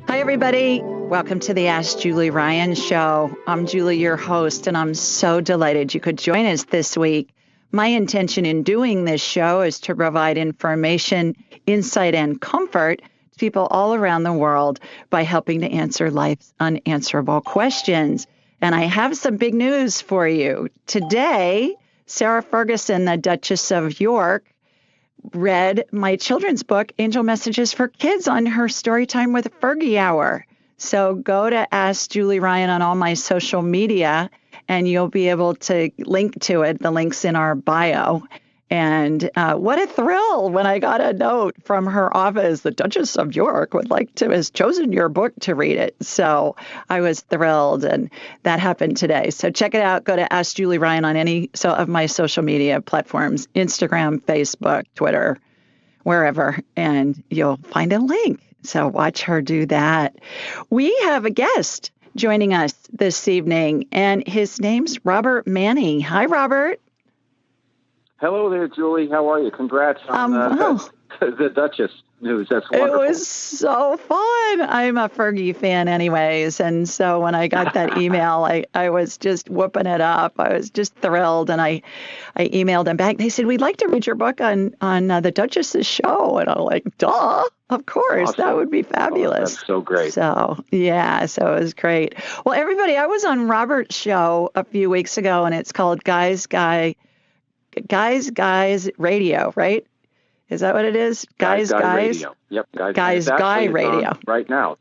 Hi, everybody. Welcome to the Ask Julie Ryan Show. I'm Julie, your host, and I'm so delighted you could join us this week. My intention in doing this show is to provide information, insight, and comfort to people all around the world by helping to answer life's unanswerable questions. And I have some big news for you. Today, Sarah Ferguson, the Duchess of York, read my children's book, Angel Messages for Kids, on her Storytime with Fergie Hour. So go to Ask Julie Ryan on all my social media, and you'll be able to link to it. The link's in our bio. And what a thrill when I got a note from her office. The Duchess of York has chosen your book to read it. So I was thrilled, and that happened today. So check it out. Go to Ask Julie Ryan on any of my social media platforms, Instagram, Facebook, Twitter, wherever, and you'll find a link. So watch her do that. We have a guest joining us this evening, and his name's Robert Manni. Hi, Robert. Hello there, Julie. How are you? Congrats on the Duchess news. That's wonderful. It was so fun. I'm a Fergie fan anyways. And so when I got that email, I was just whooping it up. I was just thrilled. And I emailed them back. They said, we'd like to read your book on the Duchess's show. And I'm like, duh, of course. Awesome. That would be fabulous. Oh, that's so great. So it was great. Well, everybody, I was on Robert's show a few weeks ago, and it's called Guys Radio, right? Is that what it is? Guys. Radio. Yep. Guys Guy Radio. Right now.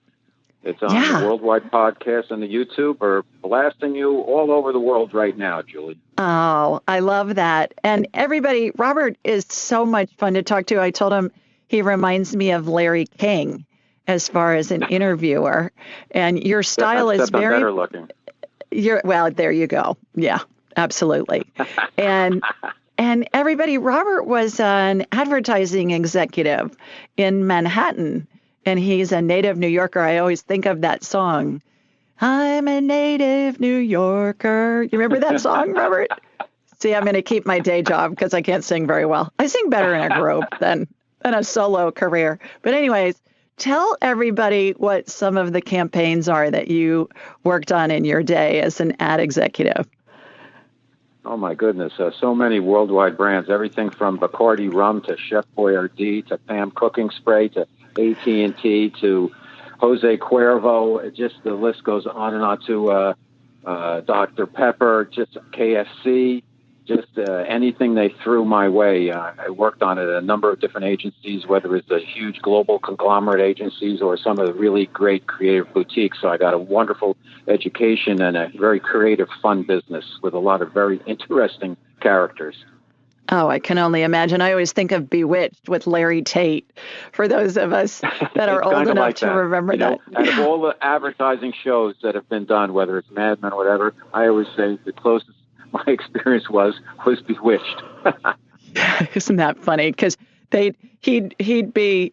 It's on the Worldwide Podcast and the YouTube are blasting you all over the world right now, Julie. Oh, I love that. And everybody, Robert is so much fun to talk to. I told him he reminds me of Larry King as far as an interviewer. And your style is very better looking. Well, there you go. Yeah, absolutely. And everybody, Robert was an advertising executive in Manhattan, and he's a native New Yorker. I always think of that song, I'm a native New Yorker. You remember that song, Robert? See, I'm going to keep my day job because I can't sing very well. I sing better in a group than a solo career. But anyways, tell everybody what some of the campaigns are that you worked on in your day as an ad executive. Oh, my goodness. So many worldwide brands, everything from Bacardi rum to Chef Boyardee to Pam cooking spray to AT&T to Jose Cuervo. Just the list goes on and on to Dr. Pepper, just KFC, just anything they threw my way. I worked on it at a number of different agencies, whether it's the huge global conglomerate agencies or some of the really great creative boutiques. So I got a wonderful education and a very creative, fun business with a lot of very interesting characters. Oh, I can only imagine. I always think of Bewitched with Larry Tate, for those of us that are old enough like to remember that. Out of all the advertising shows that have been done, whether it's Mad Men or whatever, I always say the closest my experience was Bewitched. Isn't that funny? Because he'd be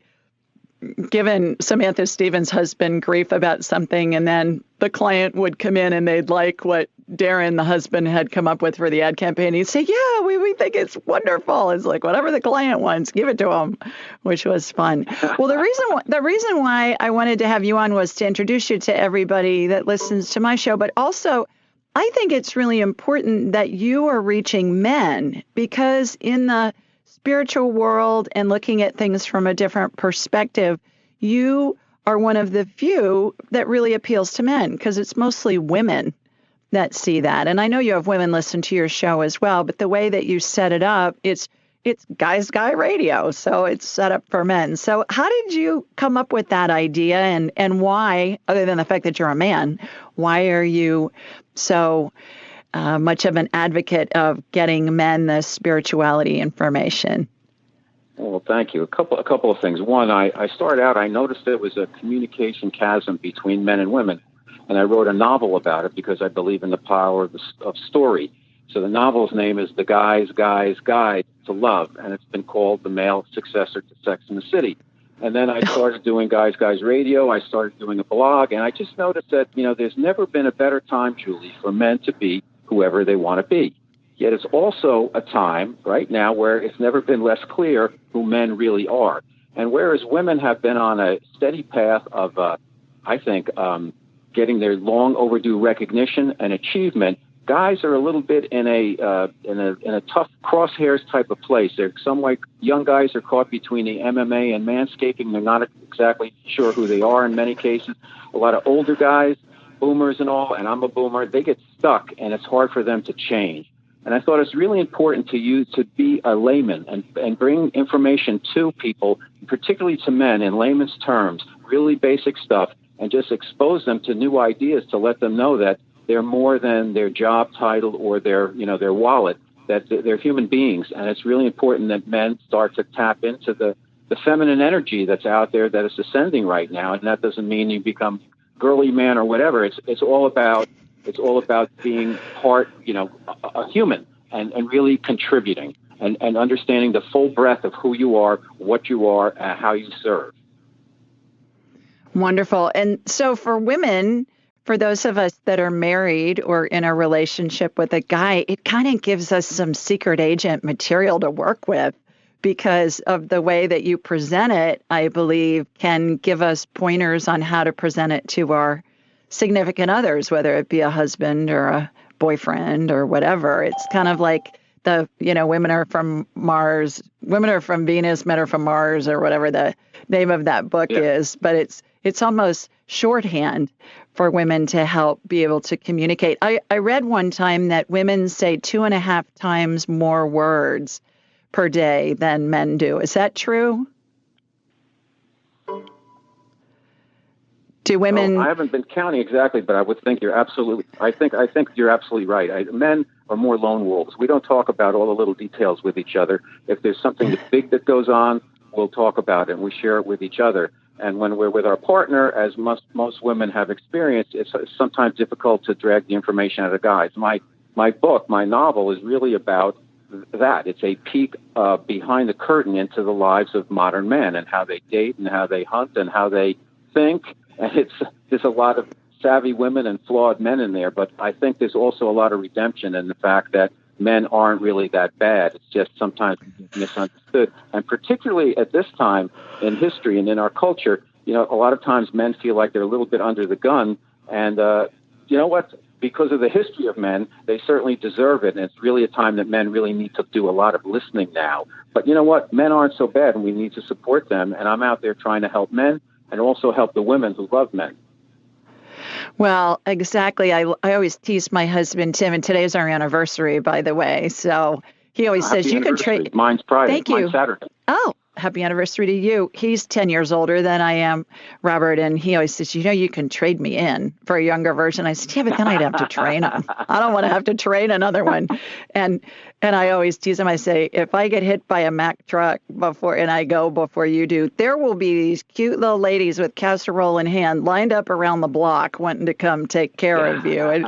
giving Samantha Stevens' husband grief about something, and then the client would come in and they'd like what Darren, the husband, had come up with for the ad campaign. He'd say, yeah, we think it's wonderful. It's like, whatever the client wants, give it to him, which was fun. Well, the reason why I wanted to have you on was to introduce you to everybody that listens to my show, but also I think it's really important that you are reaching men, because in the spiritual world and looking at things from a different perspective, you are one of the few that really appeals to men, because it's mostly women that see that. And I know you have women listen to your show as well, but the way that you set it up, it's Guys Guy Radio, so it's set up for men. So how did you come up with that idea, and why, other than the fact that you're a man, why are you so much of an advocate of getting men the spirituality information? Well, thank you. A couple of things. One, I started out, I noticed there was a communication chasm between men and women, and I wrote a novel about it because I believe in the power of story. So the novel's name is The Guy's Guide to Love, and it's been called the male successor to Sex and the City. And then I started doing Guys Radio. I started doing a blog, and I just noticed that, there's never been a better time, Julie, for men to be whoever they want to be. Yet it's also a time right now where it's never been less clear who men really are. And whereas women have been on a steady path of I think, getting their long overdue recognition and achievement. Guys are a little bit in a tough crosshairs type of place. They're some like young guys are caught between the MMA and manscaping. They're not exactly sure who they are in many cases. A lot of older guys, boomers and all, and I'm a boomer, they get stuck, and it's hard for them to change. And I thought it's really important to you to be a layman and bring information to people, particularly to men in layman's terms, really basic stuff, and just expose them to new ideas to let them know that they're more than their job title or their wallet, that they're human beings. And it's really important that men start to tap into the feminine energy that's out there that is ascending right now. And that doesn't mean you become girly man or whatever. It's all about being part, a human and really contributing and understanding the full breadth of who you are, what you are, and how you serve. Wonderful. And so for women, for those of us that are married or in a relationship with a guy, it kind of gives us some secret agent material to work with because of the way that you present it, I believe, can give us pointers on how to present it to our significant others, whether it be a husband or a boyfriend or whatever. It's kind of like women are from Mars, women are from Venus, men are from Mars, or whatever the name of that book is. But it's almost shorthand for women to help be able to communicate. I read one time that women say 2.5 times more words per day than men do. Is that true? Do women? I haven't been counting exactly, but I would think you're absolutely. I think you're absolutely right. Men are more lone wolves. We don't talk about all the little details with each other. If there's something big that goes on, we'll talk about it and we share it with each other. And when we're with our partner, as most women have experienced, it's sometimes difficult to drag the information out of guys. My book, my novel, is really about that. It's a peek behind the curtain into the lives of modern men and how they date and how they hunt and how they think. And there's a lot of savvy women and flawed men in there, but I think there's also a lot of redemption in the fact that men aren't really that bad. It's just sometimes misunderstood. And particularly at this time in history and in our culture, a lot of times men feel like they're a little bit under the gun. And you know what? Because of the history of men, they certainly deserve it. And it's really a time that men really need to do a lot of listening now. But you know what? Men aren't so bad, and we need to support them. And I'm out there trying to help men and also help the women who love men. Well, exactly. I always tease my husband, Tim, and today's our anniversary, by the way. So he always says, you can trade. Mine's Friday. Thank you. Mine's Saturday. Oh, happy anniversary to you. He's 10 years older than I am, Robert, and he always says, you can trade me in for a younger version. I said, yeah, but then I'd have to train him. I don't want to have to train another one. And I always tease him. I say, if I get hit by a Mack truck before you do, there will be these cute little ladies with casserole in hand lined up around the block wanting to come take care of you. And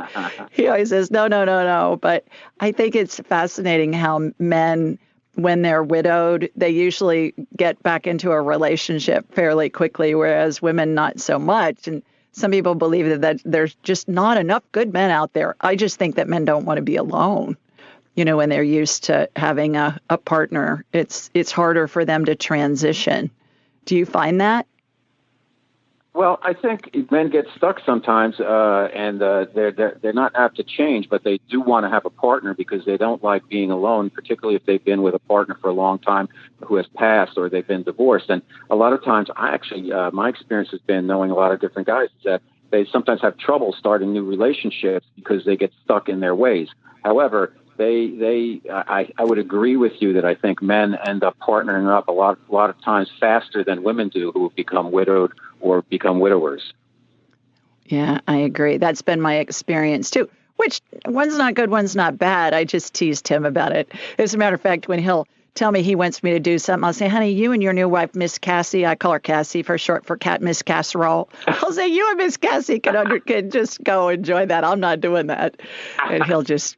he always says, no. But I think it's fascinating how men, when they're widowed, they usually get back into a relationship fairly quickly, whereas women not so much. And some people believe that there's just not enough good men out there. I just think that men don't want to be alone. When they're used to having a partner, it's harder for them to transition. Do you find that? Well, I think men get stuck sometimes, and they're not apt to change, but they do want to have a partner because they don't like being alone, particularly if they've been with a partner for a long time who has passed or they've been divorced. And a lot of times, my experience has been knowing a lot of different guys that they sometimes have trouble starting new relationships because they get stuck in their ways. However, I would agree with you that I think men end up partnering up a lot of times faster than women do who have become widowed or become widowers. Yeah, I agree. That's been my experience too, which one's not good, one's not bad. I just teased him about it. As a matter of fact, when he'll tell me he wants me to do something, I'll say, honey, you and your new wife, Miss Cassie, I call her Cassie for short for Cat Miss Casserole. I'll say, you and Miss Cassie can just go enjoy that. I'm not doing that. And he'll just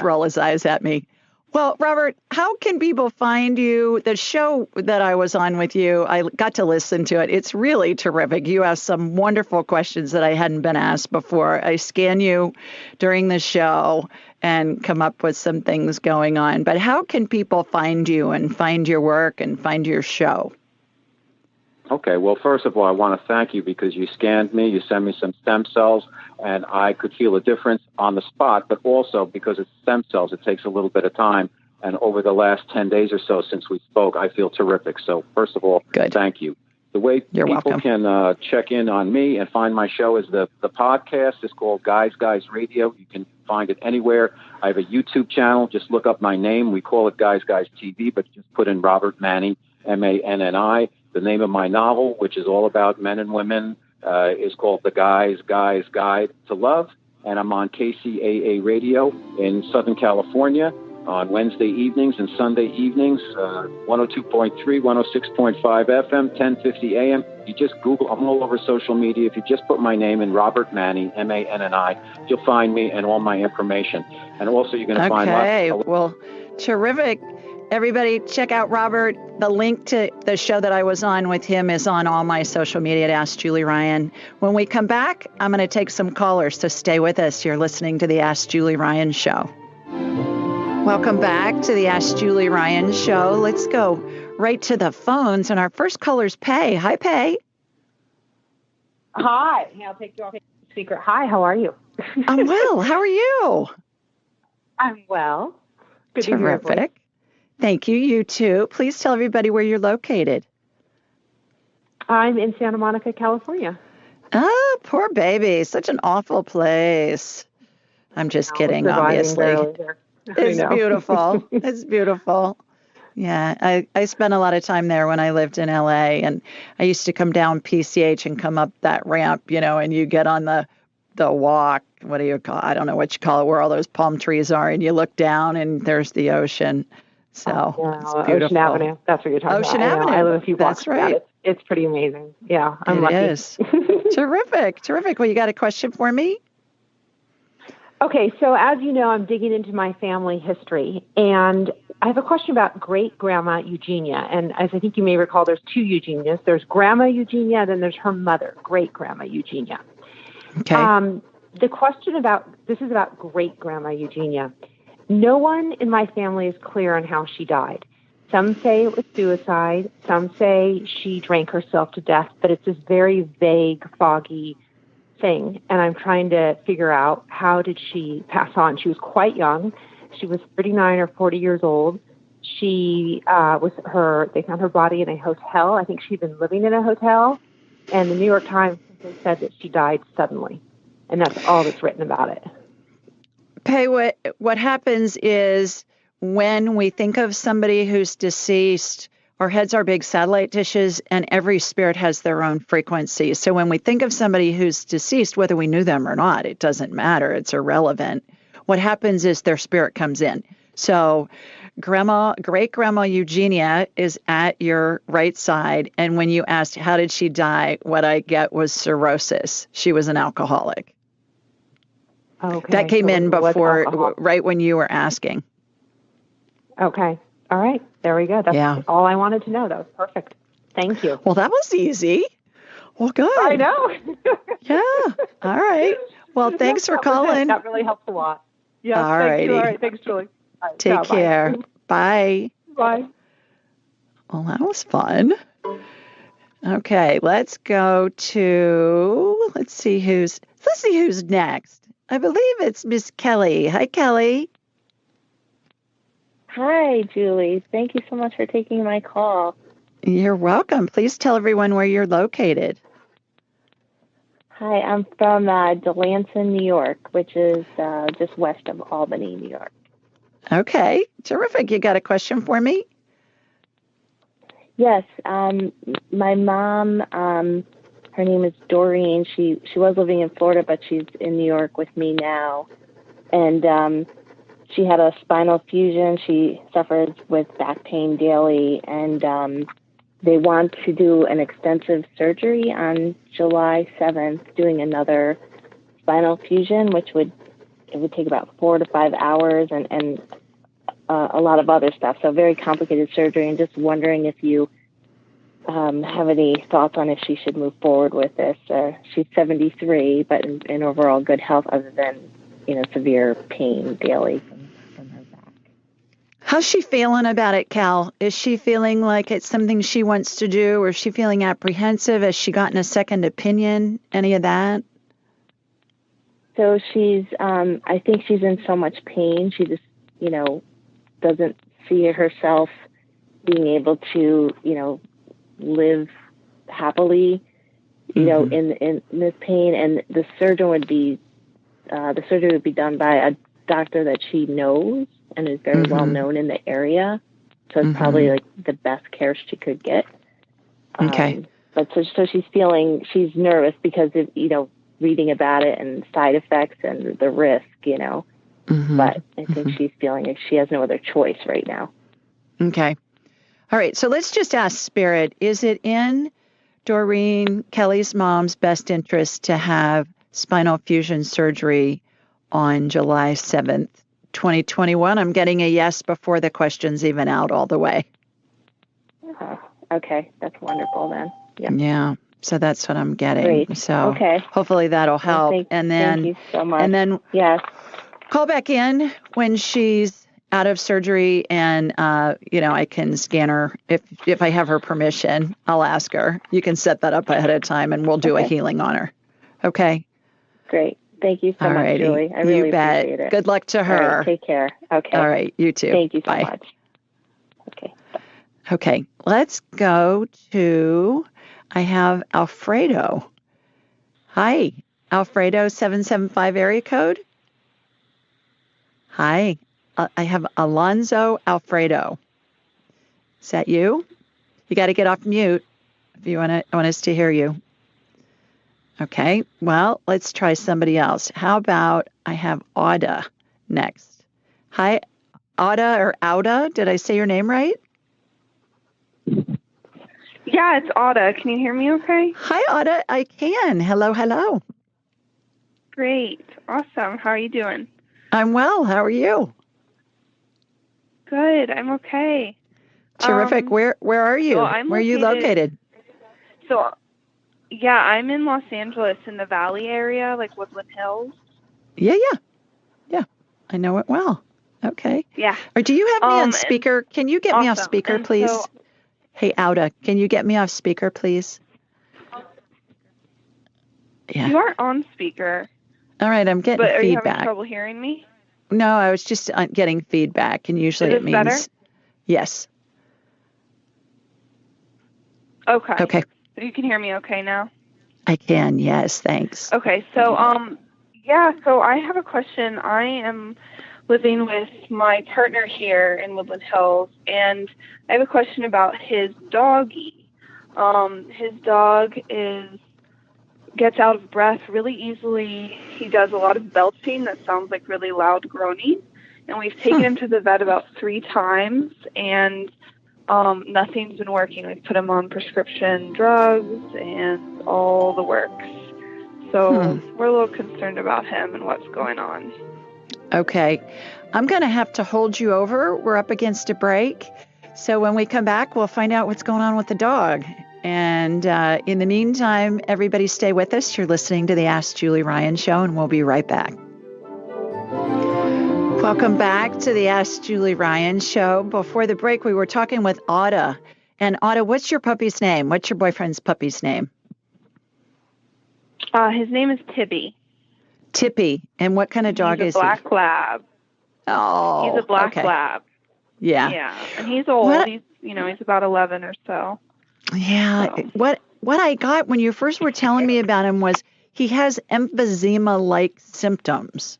roll his eyes at me. Well, Robert, how can people find you? The show that I was on with you, I got to listen to it. It's really terrific. You asked some wonderful questions that I hadn't been asked before. I scan you during the show and come up with some things going on. But how can people find you and find your work and find your show? Okay, well, first of all, I want to thank you because you scanned me, you sent me some stem cells, and I could feel a difference on the spot, but also because it's stem cells, it takes a little bit of time. And over the last 10 days or so since we spoke, I feel terrific. So first of all, Good. Thank you. The way You're people welcome. can check in on me and find my show is the podcast is called Guys Radio. You can find it anywhere. I have a YouTube channel. Just look up my name. We call it Guys TV, but just put in Robert Manni, Manni. The name of my novel, which is all about men and women, is called The Guys Guide to Love. And I'm on KCAA Radio in Southern California on Wednesday evenings and Sunday evenings, 102.3, 106.5 FM, 1050 AM. You just Google, I'm all over social media. If you just put my name in, Robert Manni, Manni, you'll find me and all my information. And also you're going to find... Okay, well, terrific. Everybody, check out Robert. The link to the show that I was on with him is on all my social media at Ask Julie Ryan. When we come back, I'm going to take some callers, so stay with us. You're listening to the Ask Julie Ryan Show. Welcome back to the Ask Julie Ryan Show. Let's go right to the phones. And our first caller's Pay. Hi, Pay. Hi. I'll take you off secret. Hi, how are you? I'm well. How are you? I'm well. Good to hear your voice. Terrific. Thank you. You too. Please tell everybody where you're located. I'm in Santa Monica, California. Oh, poor baby. Such an awful place. I'm just kidding, obviously. It's beautiful. It's beautiful. Yeah, I spent a lot of time there when I lived in LA, and I used to come down PCH and come up that ramp, and you get on the walk. What do you call it? I don't know what you call it, where all those palm trees are, and you look down and there's the ocean. So it's beautiful. Ocean Avenue. That's what you're talking Ocean about. Avenue. I live a few blocks. That's right. It's pretty amazing. Yeah, I'm lucky. It is. Terrific. Well, you got a question for me? Okay, so as you know, I'm digging into my family history, and I have a question about great-grandma Eugenia. And as I think you may recall, there's two Eugenias. There's Grandma Eugenia, and then there's her mother, great-grandma Eugenia. Okay. The question this is about great-grandma Eugenia. No one in my family is clear on how she died. Some say it was suicide. Some say she drank herself to death, but it's this very vague, foggy thing, and I'm trying to figure out how did she pass on. She was quite young. She was 39 or 40 years old. They found her body in a hotel. I think she'd been living in a hotel, and the New York Times simply said that she died suddenly, and that's all that's written about it. Pay, what happens is when we think of somebody who's deceased, our heads are big satellite dishes, and every spirit has their own frequency. So when we think of somebody who's deceased, whether we knew them or not, it doesn't matter. It's irrelevant. What happens is their spirit comes in. So great-grandma Eugenia is at your right side. And when you asked, how did she die? What I get was cirrhosis. She was an alcoholic. Okay. That came in before, right when you were asking. Okay. All right. There we go. That's all I wanted to know. That was perfect. Thank you. Well, that was easy. Well, good. I know. Yeah. All right. Well, thanks for calling. That really helps a lot. Yeah. All thank you. righty. All right. Thanks, Julie. Right, Take care. Bye. Bye. Well, that was fun. Okay. Let's see who's next. I believe it's Miss Kelly. Hi, Kelly. Hi, Julie. Thank you so much for taking my call. You're welcome. Please tell everyone where you're located. Hi, I'm from Delanson, New York, which is just west of Albany, New York. Okay. Terrific. You got a question for me? Yes. My mom, her name is Doreen. She was living in Florida, but she's in New York with me now. And she had a spinal fusion. She suffers with back pain daily, and they want to do an extensive surgery on July 7th, doing another spinal fusion, which would take about 4 to 5 hours and a lot of other stuff. So very complicated surgery, and just wondering if you have any thoughts on if she should move forward with this. She's 73, but in overall good health, other than severe pain daily from her back. How's she feeling about it, Cal? Is she feeling like it's something she wants to do, or is she feeling apprehensive? Has she gotten a second opinion? Any of that? So she's, I think she's in so much pain. She just, doesn't see herself being able to, live happily, in this pain. And the surgery would be done by a doctor that she knows and is very well known in the area. So it's probably like the best care she could get. Okay. But so she's nervous because of, reading about it and side effects and the risk, but I think she's feeling like she has no other choice right now. Okay. All right. So let's just ask Spirit, is it in Doreen, Kelly's mom's best interest to have spinal fusion surgery on July 7th, 2021? I'm getting a yes before the question's even out all the way. Okay. That's wonderful then. Yep. Yeah. So that's what I'm getting. Great. So okay. Hopefully that'll help. Thank you so much. And then yes. Call back in when she's out of surgery, and I can scan her if I have her permission. I'll ask her. You can set that up ahead of time, and we'll do a healing on her. Okay. Great. Thank you so much, Julie. I really appreciate it. Good luck to her. All right, take care. Okay. All right. You too. Thank you so Bye. much. Okay. Okay. Let's go to. I have Alfredo. Hi, Alfredo, 775 area code. Hi, I have Alonzo Alfredo. Is that you? You got to get off mute if you want us to hear you. Okay, well, let's try somebody else. How about I have Auda next. Hi, Auda or Auda. Did I say your name right? Yeah, it's Auda. Can you hear me okay? Hi, Auda. I can. Hello, hello. Great. Awesome. How are you doing? I'm well. How are you? Good. I'm okay. Terrific. Where are you? So where are you located? So, yeah, I'm in Los Angeles in the Valley area, like Woodland Hills. Yeah. I know it well. Okay. Yeah. Or do you have me on speaker? Can you get me off speaker, please? So, hey, Auda, can you get me off speaker, please? Yeah. You are on speaker. All right, I'm getting feedback. But are you having trouble hearing me? No, I was just getting feedback, and usually it means better? Yes. Okay. Okay. You can hear me okay now? I can. Yes, thanks. Okay. So, so I have a question. I am living with my partner here in Woodland Hills, and I have a question about his doggy. His dog gets out of breath really easily. He does a lot of belching that sounds like really loud groaning. And we've taken him to the vet about 3 times, and nothing's been working. We've put him on prescription drugs and all the works. So we're a little concerned about him and what's going on. Okay. I'm going to have to hold you over. We're up against a break. So when we come back, we'll find out what's going on with the dog. And in the meantime, everybody stay with us. You're listening to the Ask Julie Ryan Show, and we'll be right back. Welcome back to the Ask Julie Ryan Show. Before the break, we were talking with Auda. And Auda, what's your puppy's name? What's your boyfriend's puppy's name? His name is Tibby. Tippy. And what kind of dog is he? He's a black lab. Oh, he's a black lab. Yeah. Yeah, and he's old. He's about 11 or so. Yeah. So. What I got when you first were telling me about him was he has emphysema-like symptoms.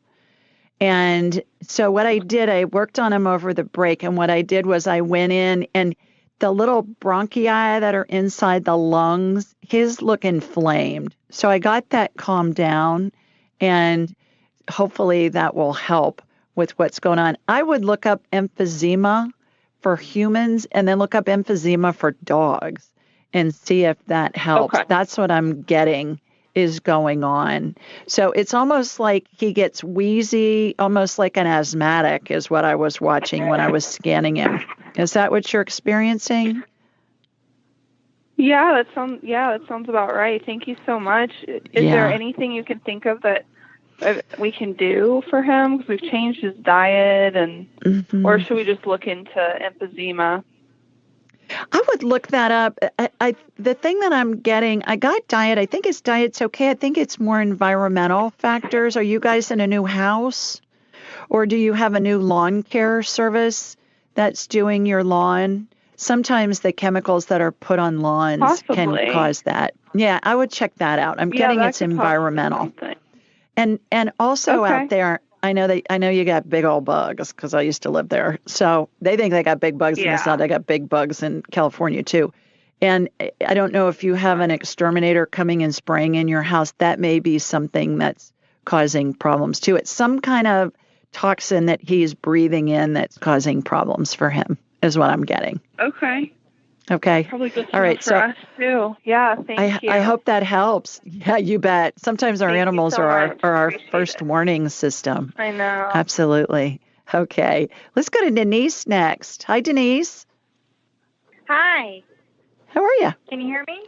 And so what I did, I worked on him over the break, and what I did was I went in, and the little bronchi that are inside the lungs, his look inflamed. So I got that calmed down, and hopefully that will help with what's going on. I would look up emphysema for humans and then look up emphysema for dogs and see if that helps. Okay. That's what I'm getting is going on. So it's almost like he gets wheezy, almost like an asthmatic is what I was watching when I was scanning him. Is that what you're experiencing? Yeah, that sounds about right. Thank you so much. Is there anything you can think of that we can do for him? Because we've changed his diet, and or should we just look into emphysema? I would look that up. The thing that I'm getting, I got diet. I think his diet's okay. I think it's more environmental factors. Are you guys in a new house, or do you have a new lawn care service that's doing your lawn? Sometimes the chemicals that are put on lawns can cause that. Yeah, I would check that out. I'm getting it's environmental. And also out there, I know you got big old bugs because I used to live there. So they think they got big bugs in the South. They got big bugs in California too. And I don't know if you have an exterminator coming and spraying in your house. That may be something that's causing problems too. It's some kind of toxin that he's breathing in that's causing problems for him, is what I'm getting. Okay. Probably good All right, for us too. Yeah, thank you. I hope that helps. Yeah, you bet. Sometimes our animals are our first warning system. I know. Absolutely. Okay. Let's go to Denise next. Hi, Denise. Hi. How are you? Can you hear me?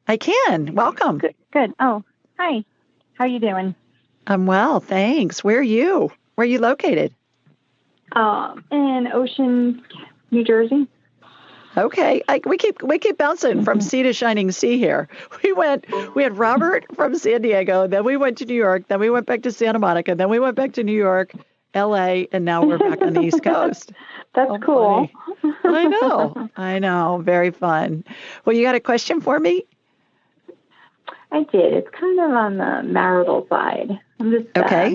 I can. Welcome. Good. Oh, hi. How are you doing? I'm well, thanks. Where are you? Where are you located? In Ocean, New Jersey. Okay, we keep bouncing from sea to shining sea here. We had Robert from San Diego, then we went to New York, then we went back to Santa Monica, then we went back to New York, L.A., and now we're back on the East Coast. That's cool. I know, very fun. Well, you got a question for me? I did. It's kind of on the marital side. I'm just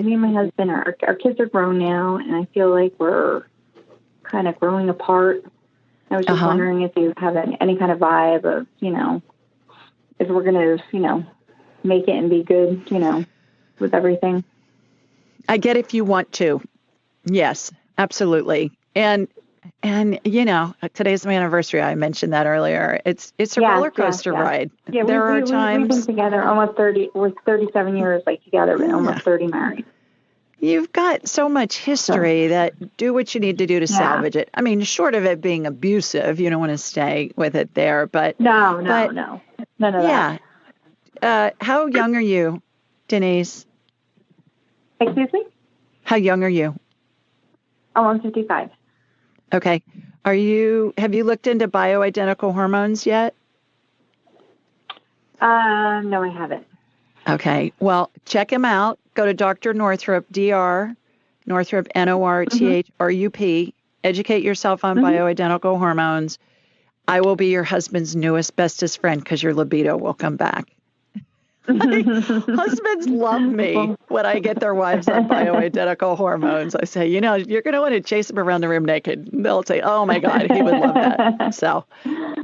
me and my husband our kids are grown now, and I feel like we're kind of growing apart. I was just wondering if you have any kind of vibe of, if we're going to, make it and be good, with everything. I get if you want to. Yes, absolutely. And today's my anniversary. I mentioned that earlier. It's a roller coaster ride. Yeah, there are times we've been together almost 30. We're 37 years together, but almost 30 married. You've got so much history that do what you need to do to salvage it. I mean, short of it being abusive, you don't want to stay with it there. But no, none of that. How young are you, Denise? Excuse me? How young are you? Oh, I'm 55. Okay. Have you looked into bioidentical hormones yet? No, I haven't. Okay. Well, check him out. Go to Dr. Northrup, Dr. Northrup, Northrup. Educate yourself on bioidentical hormones. I will be your husband's newest, bestest friend because your libido will come back. Husbands love me when I get their wives on bioidentical hormones. I say, you're going to want to chase them around the room naked. They'll say, oh my God, he would love that. So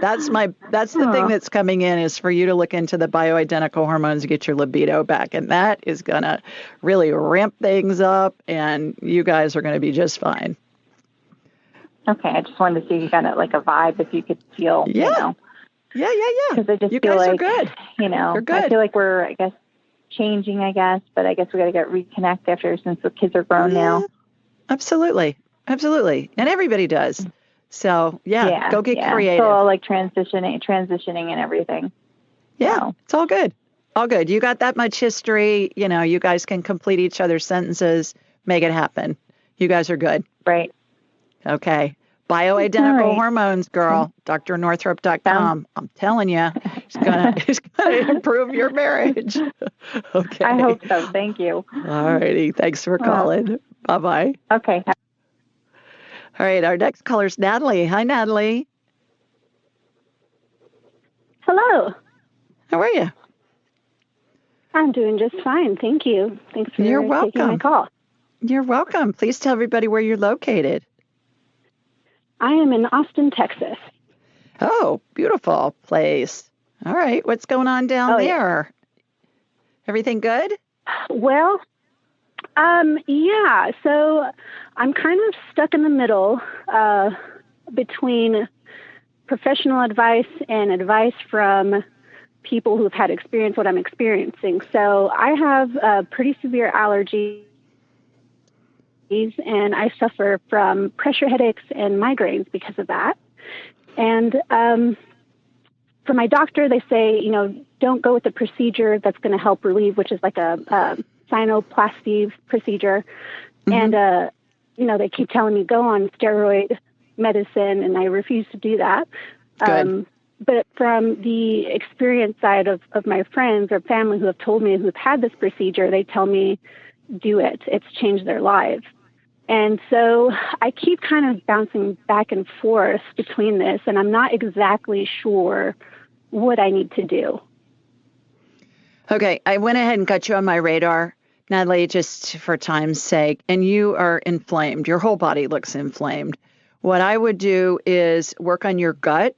that's the thing that's coming in is for you to look into the bioidentical hormones to get your libido back. And that is going to really ramp things up and you guys are going to be just fine. Okay. I just wanted to see if you got a vibe, if you could feel, Yeah. Because I just you feel guys like, are good. You're good. I feel like we're, changing, but I guess we got to get reconnect since the kids are grown now. Absolutely. And everybody does. So, go get creative. So all transitioning and everything. Yeah, so. It's all good. All good. You got that much history. You guys can complete each other's sentences, make it happen. You guys are good. Right. Okay. Bioidentical hormones, girl. drnorthrup.com. I'm telling you, it's gonna improve your marriage. Okay. I hope so. Thank you. All righty. Thanks for calling. Bye-bye. Okay. All right. Our next caller is Natalie. Hi, Natalie. Hello. How are you? I'm doing just fine. Thank you. Thanks for You're welcome. taking my call. You're welcome. Please tell everybody where you're located. I am in Austin, Texas. Oh, beautiful place. All right. What's going on down there? Everything good? Well, yeah. So I'm kind of stuck in the middle between professional advice and advice from people who've had experience what I'm experiencing. So I have pretty severe allergies. And I suffer from pressure headaches and migraines because of that. And for my doctor, they say, don't go with the procedure that's going to help relieve, which is like a sinuplasty procedure. And, they keep telling me go on steroid medicine, and I refuse to do that. But from the experience side of my friends or family who have told me who've had this procedure, they tell me, do it. It's changed their lives. And so I keep kind of bouncing back and forth between this, and I'm not exactly sure what I need to do. Okay, I went ahead and got you on my radar, Natalie, just for time's sake, and you are inflamed. Your whole body looks inflamed. What I would do is work on your gut,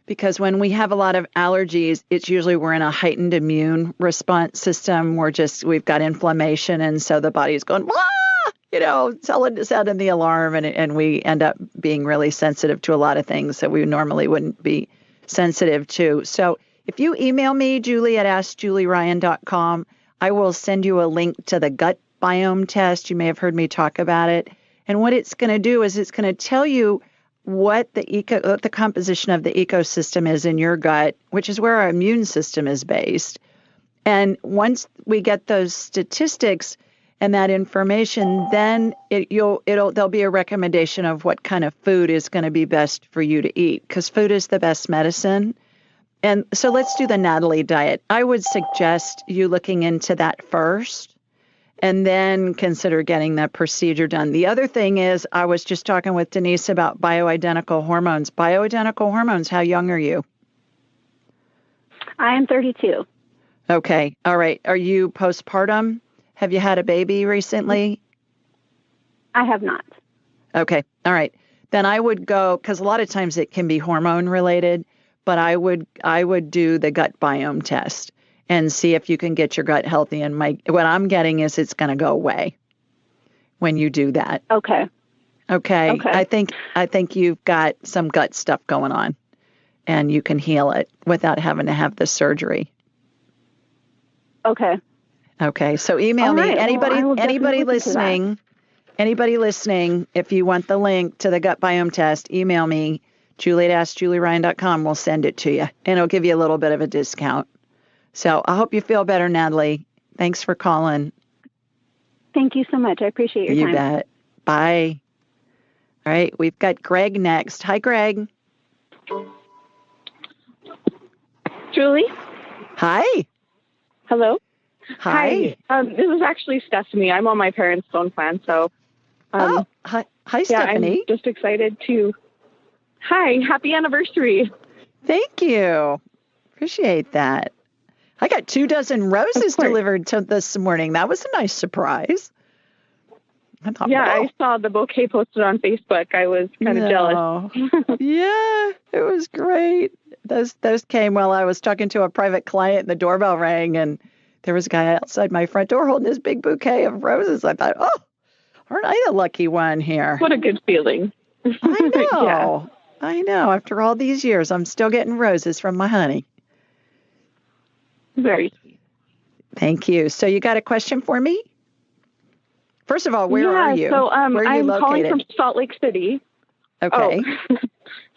because when we have a lot of allergies, it's usually we're in a heightened immune response system. We've got inflammation, and so the body's going, sounding the alarm, and we end up being really sensitive to a lot of things that we normally wouldn't be sensitive to. So if you email me, Julie at AskJulieRyan.com, I will send you a link to the gut biome test. You may have heard me talk about it. And what it's going to do is it's going to tell you what the composition of the ecosystem is in your gut, which is where our immune system is based. And once we get those statistics and that information, then there'll be a recommendation of what kind of food is going to be best for you to eat, because food is the best medicine. And so let's do the Natalie diet. I would suggest you looking into that first and then consider getting that procedure done. The other thing is, I was just talking with Denise about bioidentical hormones. Bioidentical hormones, how young are you? I am 32. Okay. All right. Are you postpartum? Have you had a baby recently? I have not. Okay. All right. Then I would go, because a lot of times it can be hormone related, but I would do the gut biome test and see if you can get your gut healthy. And what I'm getting is it's going to go away when you do that. Okay. I think you've got some gut stuff going on, and you can heal it without having to have the surgery. Okay. Okay. So email me. Anybody listening, if you want the link to the gut biome test, email me, Julie at AskJulieRyan.com. We'll send it to you, and it'll give you a little bit of a discount. So I hope you feel better, Natalie. Thanks for calling. Thank you so much. I appreciate your time. You bet. Bye. All right. We've got Greg next. Hi, Greg. Julie? Hi. Hello? Hi. This is actually Stephanie. I'm on my parents' phone plan, so... hi, Stephanie. I'm just excited to... Hi, happy anniversary. Thank you. Appreciate that. I got 24 roses delivered this morning. That was a nice surprise. I saw the bouquet posted on Facebook. I was kind of jealous. Yeah, it was great. Those came while I was talking to a private client, and the doorbell rang, and there was a guy outside my front door holding this big bouquet of roses. I thought, aren't I the lucky one here? What a good feeling. I know. Yeah. I know. After all these years, I'm still getting roses from my honey. Very sweet. Thank you. So you got a question for me? First of all, where are you? So where are you I'm located? Calling from Salt Lake City. Okay.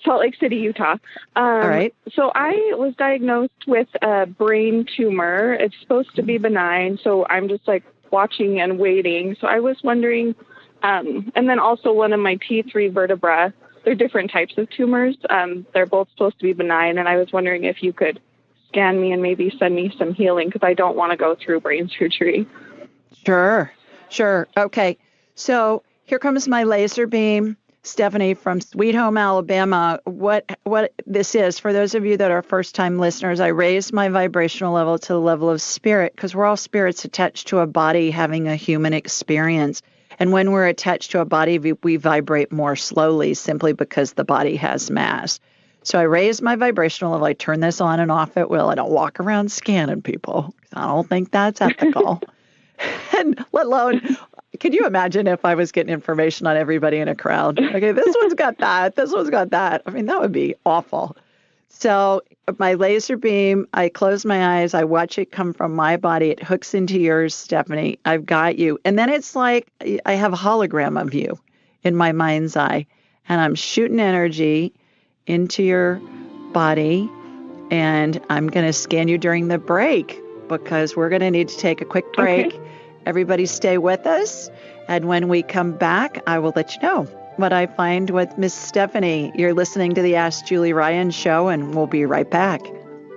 Salt Lake City, Utah. All right. So I was diagnosed with a brain tumor. It's supposed to be benign, so I'm just watching and waiting. So I was wondering, and then also one of my T3 vertebra. They're different types of tumors. They're both supposed to be benign, and I was wondering if you could scan me and maybe send me some healing, because I don't want to go through brain surgery. Sure. Okay. So here comes my laser beam, Stephanie, from Sweet Home, Alabama. What this is, for those of you that are first-time listeners, I raised my vibrational level to the level of spirit, because we're all spirits attached to a body having a human experience. And when we're attached to a body, we vibrate more slowly simply because the body has mass. So I raise my vibrational level. I turn this on and off at will. I don't walk around scanning people. I don't think that's ethical. And let alone, could you imagine if I was getting information on everybody in a crowd? Okay, this one's got that. This one's got that. I mean, that would be awful. So my laser beam, I close my eyes. I watch it come from my body. It hooks into yours, Stephanie. I've got you. And then it's like I have a hologram of you in my mind's eye. And I'm shooting energy into your body. And I'm going to scan you during the break, because we're going to need to take a quick break. Okay. Everybody stay with us. And when we come back, I will let you know what I find with Miss Stephanie. You're listening to the Ask Julie Ryan Show, and we'll be right back.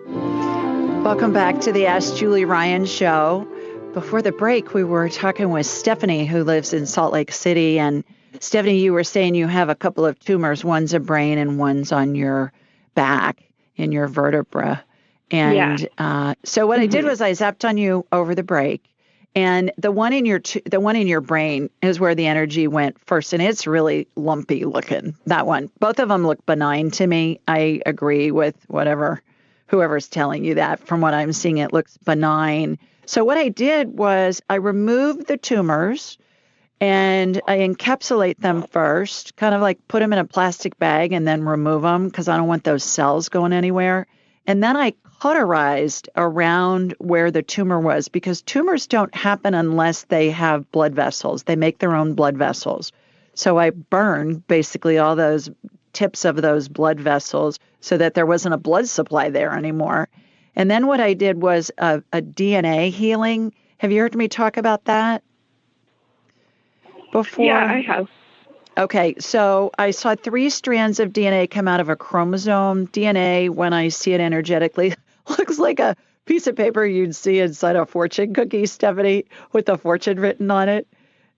Welcome back to the Ask Julie Ryan Show. Before the break, we were talking with Stephanie, who lives in Salt Lake City. And Stephanie, you were saying you have a couple of tumors. One's a brain and one's on your back in your vertebra. And so what I did was I zapped on you over the break. And the one in your brain is where the energy went first, and it's really lumpy looking. That one, both of them look benign to me. I agree with whoever's telling you that. From what I'm seeing, it looks benign. So what I did was I removed the tumors, and I encapsulate them first, kind of like put them in a plastic bag and then remove them because I don't want those cells going anywhere. And then I cauterized around where the tumor was, because tumors don't happen unless they have blood vessels. They make their own blood vessels. So I burned basically all those tips of those blood vessels so that there wasn't a blood supply there anymore. And then what I did was a DNA healing. Have you heard me talk about that before? Yeah, I have. Okay, so I saw 3 strands of DNA come out of a chromosome. DNA, when I see it energetically, looks like a piece of paper you'd see inside a fortune cookie, Stephanie, with the fortune written on it.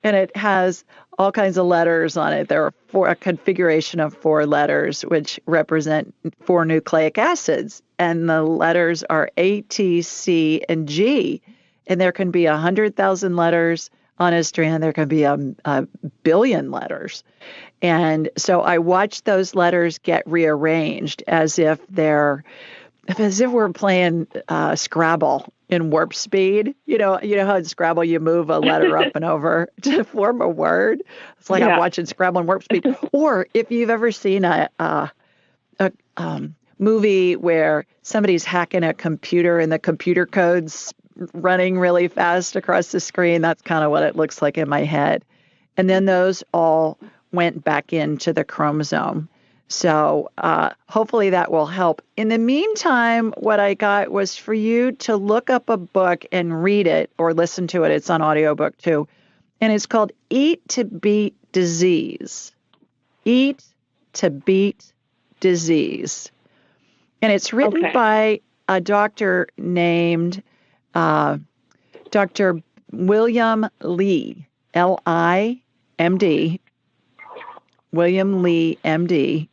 And it has all kinds of letters on it. There are a configuration of 4 letters, which represent 4 nucleic acids. And the letters are A, T, C, and G. And there can be 100,000 letters on a strand. There can be a billion letters. And so I watched those letters get rearranged as if we're playing Scrabble in warp speed. You know how in Scrabble you move a letter up and over to form a word? It's like I'm watching Scrabble in warp speed. Or if you've ever seen a movie where somebody's hacking a computer and the computer code's running really fast across the screen, that's kind of what it looks like in my head. And then those all went back into the chromosome. So hopefully that will help. In the meantime, what I got was for you to look up a book and read it or listen to it. It's on audiobook too. And it's called Eat to Beat Disease. Eat to Beat Disease. And it's written by a doctor named Dr. William Lee, L-I-M-D, William Lee, M.D.,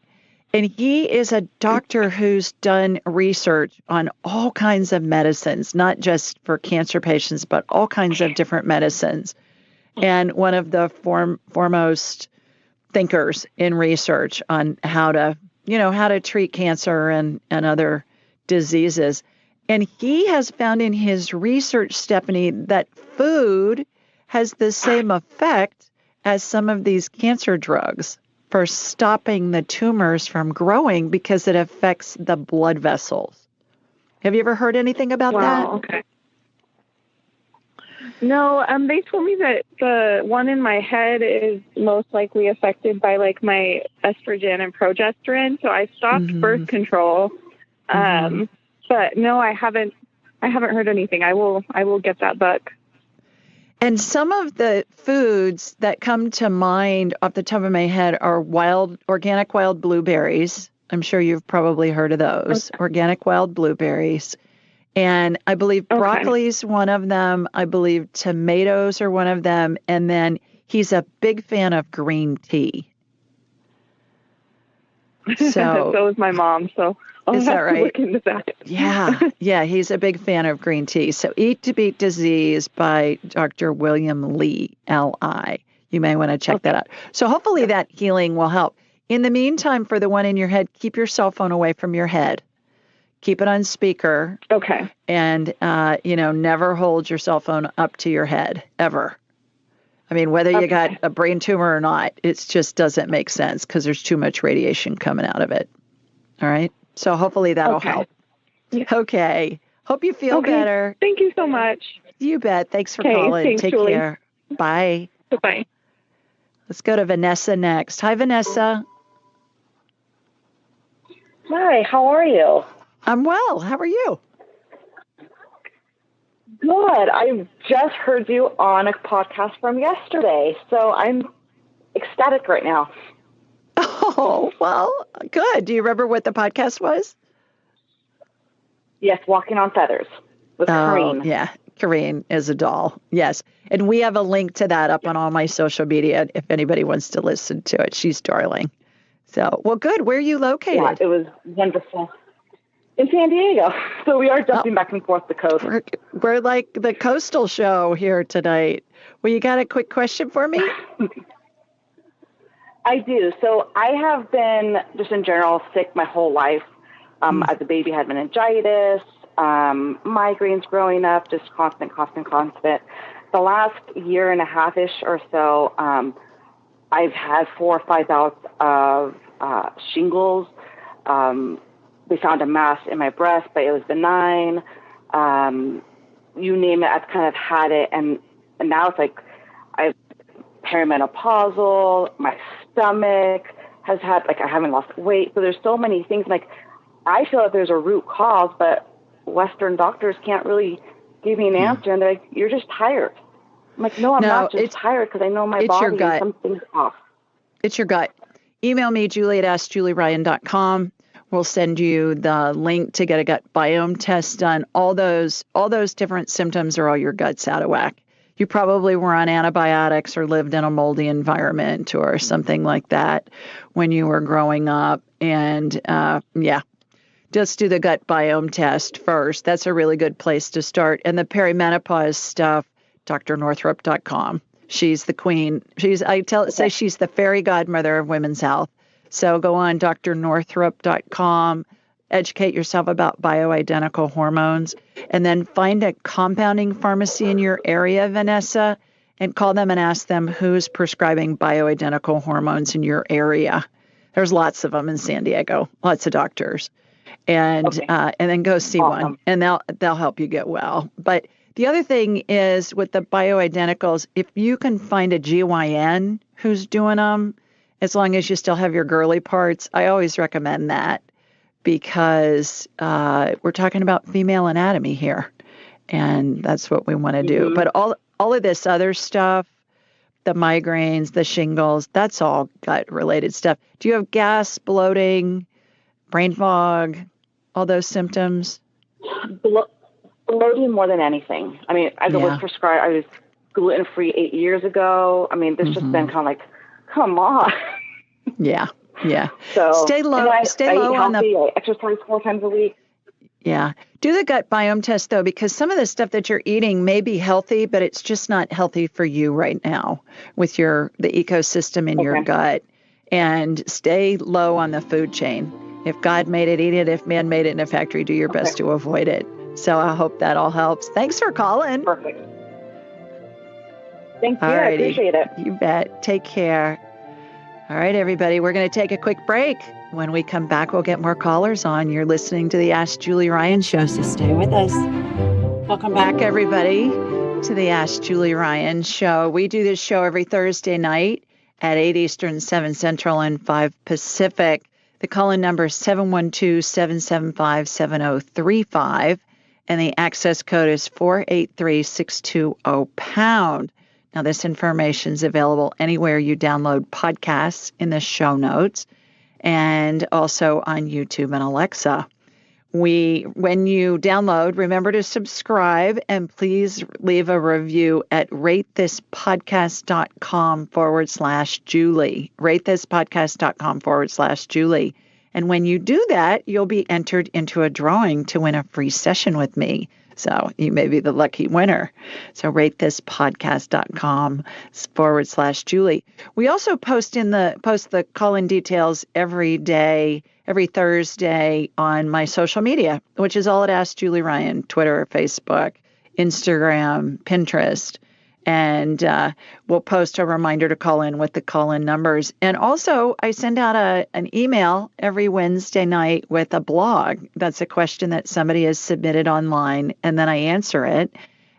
and he is a doctor who's done research on all kinds of medicines, not just for cancer patients, but all kinds of different medicines, and one of the foremost thinkers in research on how to treat cancer and other diseases. And he has found in his research, Stephanie, that food has the same effect as some of these cancer drugs for stopping the tumors from growing because it affects the blood vessels. Have you ever heard anything about that? Wow, okay. No, they told me that the one in my head is most likely affected by like my estrogen and progesterone. So I stopped birth control. But no, I haven't heard anything. I will get that book. And some of the foods that come to mind off the top of my head are organic wild blueberries. I'm sure you've probably heard of those. Okay. Organic wild blueberries. And I believe broccoli is one of them. I believe tomatoes are one of them. And then he's a big fan of green tea. So is my mom. So I'll have to look into that. Yeah, he's a big fan of green tea. So Eat to Beat Disease by Dr. William Lee, L.I. You may want to check that out. So hopefully that healing will help. In the meantime, for the one in your head, keep your cell phone away from your head. Keep it on speaker. Okay. And, never hold your cell phone up to your head, ever. I mean, whether you got a brain tumor or not, it just doesn't make sense because there's too much radiation coming out of it. All right? So hopefully that'll help. Yeah. Okay. Hope you feel better. Thank you so much. You bet. Thanks for calling. Thanks, Take Julie. care. Bye. Bye-bye. Let's go to Vanessa next. Hi, Vanessa. Hi, how are you? I'm well. How are you? Good. I just heard you on a podcast from yesterday, so I'm ecstatic right now. Oh, well, good. Do you remember what the podcast was? Yes, Walking on Feathers with Kareen. Yeah, Kareen is a doll. Yes. And we have a link to that up on all my social media if anybody wants to listen to it. She's darling. So, well, good. Where are you located? Yeah, it was wonderful. In San Diego. So we are jumping back and forth the coast. We're like the coastal show here tonight. Well, you got a quick question for me? I do. So I have been, just in general, sick my whole life. As a baby, I had meningitis, migraines growing up, just constant. The last year and a half-ish or so, I've had 4 or 5 bouts of shingles. They found a mass in my breast, but it was benign. You name it, I've kind of had it. And now it's like I'm perimenopausal, my stomach has had, like, I haven't lost weight. So there's so many things. Like, I feel like there's a root cause, but Western doctors can't really give me an answer. And they're like, you're just tired. I'm like, no, I'm not just tired because I know my body and something's off. It's your gut. Email me, julie@askjulieryan.com. We'll send you the link to get a gut biome test done. All those different symptoms are all your gut's out of whack. You probably were on antibiotics or lived in a moldy environment or something like that when you were growing up. And just do the gut biome test first. That's a really good place to start. And the perimenopause stuff, drnorthrup.com. She's the queen. Say she's the fairy godmother of women's health. So go on drnorthrup.com, educate yourself about bioidentical hormones, and then find a compounding pharmacy in your area, Vanessa, and call them and ask them who's prescribing bioidentical hormones in your area. There's lots of them in San Diego, lots of doctors. And then go see one, and they'll help you get well. But the other thing is with the bioidenticals, if you can find a GYN who's doing them, as long as you still have your girly parts, I always recommend that because we're talking about female anatomy here, and that's what we want to do. But all of this other stuff, the migraines, the shingles, that's all gut-related stuff. Do you have gas, bloating, brain fog, all those symptoms? Bloating more than anything. I mean, I was prescribed, I was gluten-free 8 years ago. I mean, this just been kind of like, come on. Yeah. So stay low. I exercise 4 times a week. Yeah. Do the gut biome test, though, because some of the stuff that you're eating may be healthy, but it's just not healthy for you right now with the ecosystem in your gut. And stay low on the food chain. If God made it, eat it. If man made it in a factory, do your best to avoid it. So I hope that all helps. Thanks for calling. Perfect. Thank you. I appreciate it. You bet. Take care. All right, everybody, we're going to take a quick break. When we come back, we'll get more callers on. You're listening to the Ask Julie Ryan Show, so stay with us. Welcome back, everybody, to the Ask Julie Ryan Show. We do this show every Thursday night at 8 Eastern, 7 Central, and 5 Pacific. The call-in number is 712-775-7035, and the access code is 483-620-pound. Now, this information is available anywhere you download podcasts in the show notes and also on YouTube and Alexa. When you download, remember to subscribe and please leave a review at ratethispodcast.com/Julie. ratethispodcast.com/Julie. And when you do that, you'll be entered into a drawing to win a free session with me. So you may be the lucky winner. So ratethispodcast.com/Julie. We also post the call-in details every day, every Thursday on my social media, which is all at Ask Julie Ryan, Twitter, Facebook, Instagram, Pinterest. And we'll post a reminder to call in with the call-in numbers. And also, I send out an email every Wednesday night with a blog. That's a question that somebody has submitted online, and then I answer it.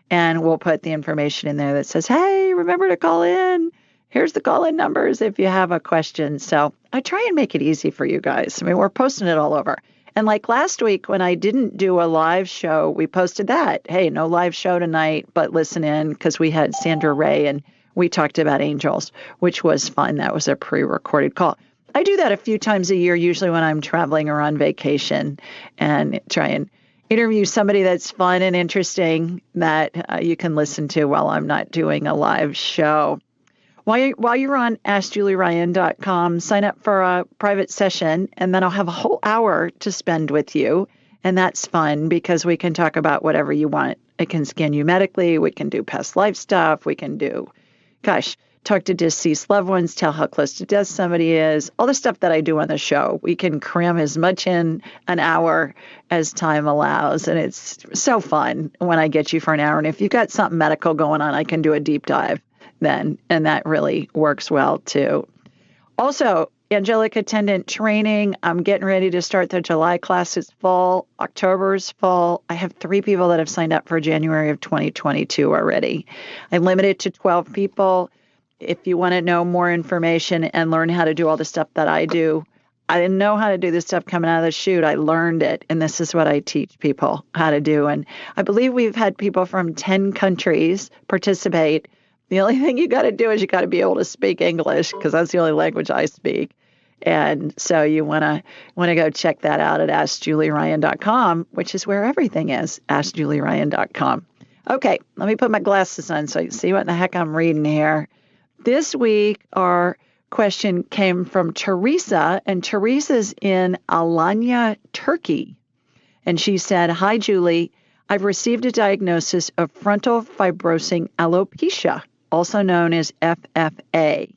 And we'll put the information in there that says, hey, remember to call in. Here's the call-in numbers if you have a question. So I try and make it easy for you guys. I mean, we're posting it all over. And like last week when I didn't do a live show, we posted that. Hey, no live show tonight, but listen in because we had Sandra Ray and we talked about angels, which was fun. That was a pre-recorded call. I do that a few times a year, usually when I'm traveling or on vacation, and try and interview somebody that's fun and interesting that you can listen to while I'm not doing a live show. While you're on AskJulieRyan.com, sign up for a private session, and then I'll have a whole hour to spend with you. And that's fun because we can talk about whatever you want. I can scan you medically. We can do past life stuff. We can do, talk to deceased loved ones, tell how close to death somebody is, all the stuff that I do on the show. We can cram as much in an hour as time allows. And it's so fun when I get you for an hour. And if you've got something medical going on, I can do a deep dive then, and that really works well too. Also, angelic attendant training. I'm getting ready to start the July class. It's full. October's full. I have 3 people that have signed up for January of 2022 already. I limited to 12 people. If you want to know more information and learn how to do all the stuff that I do, I didn't know how to do this stuff coming out of the chute. I learned it, and this is what I teach people how to do. And I believe we've had people from 10 countries participate. The only thing you got to do is you got to be able to speak English because that's the only language I speak. And so you want to go check that out at AskJulieRyan.com, which is where everything is, AskJulieRyan.com. Okay, let me put my glasses on so you can see what the heck I'm reading here. This week, our question came from Teresa, and Teresa's in Alanya, Turkey. And she said, "Hi, Julie. I've received a diagnosis of frontal fibrosing alopecia, also known as FFA.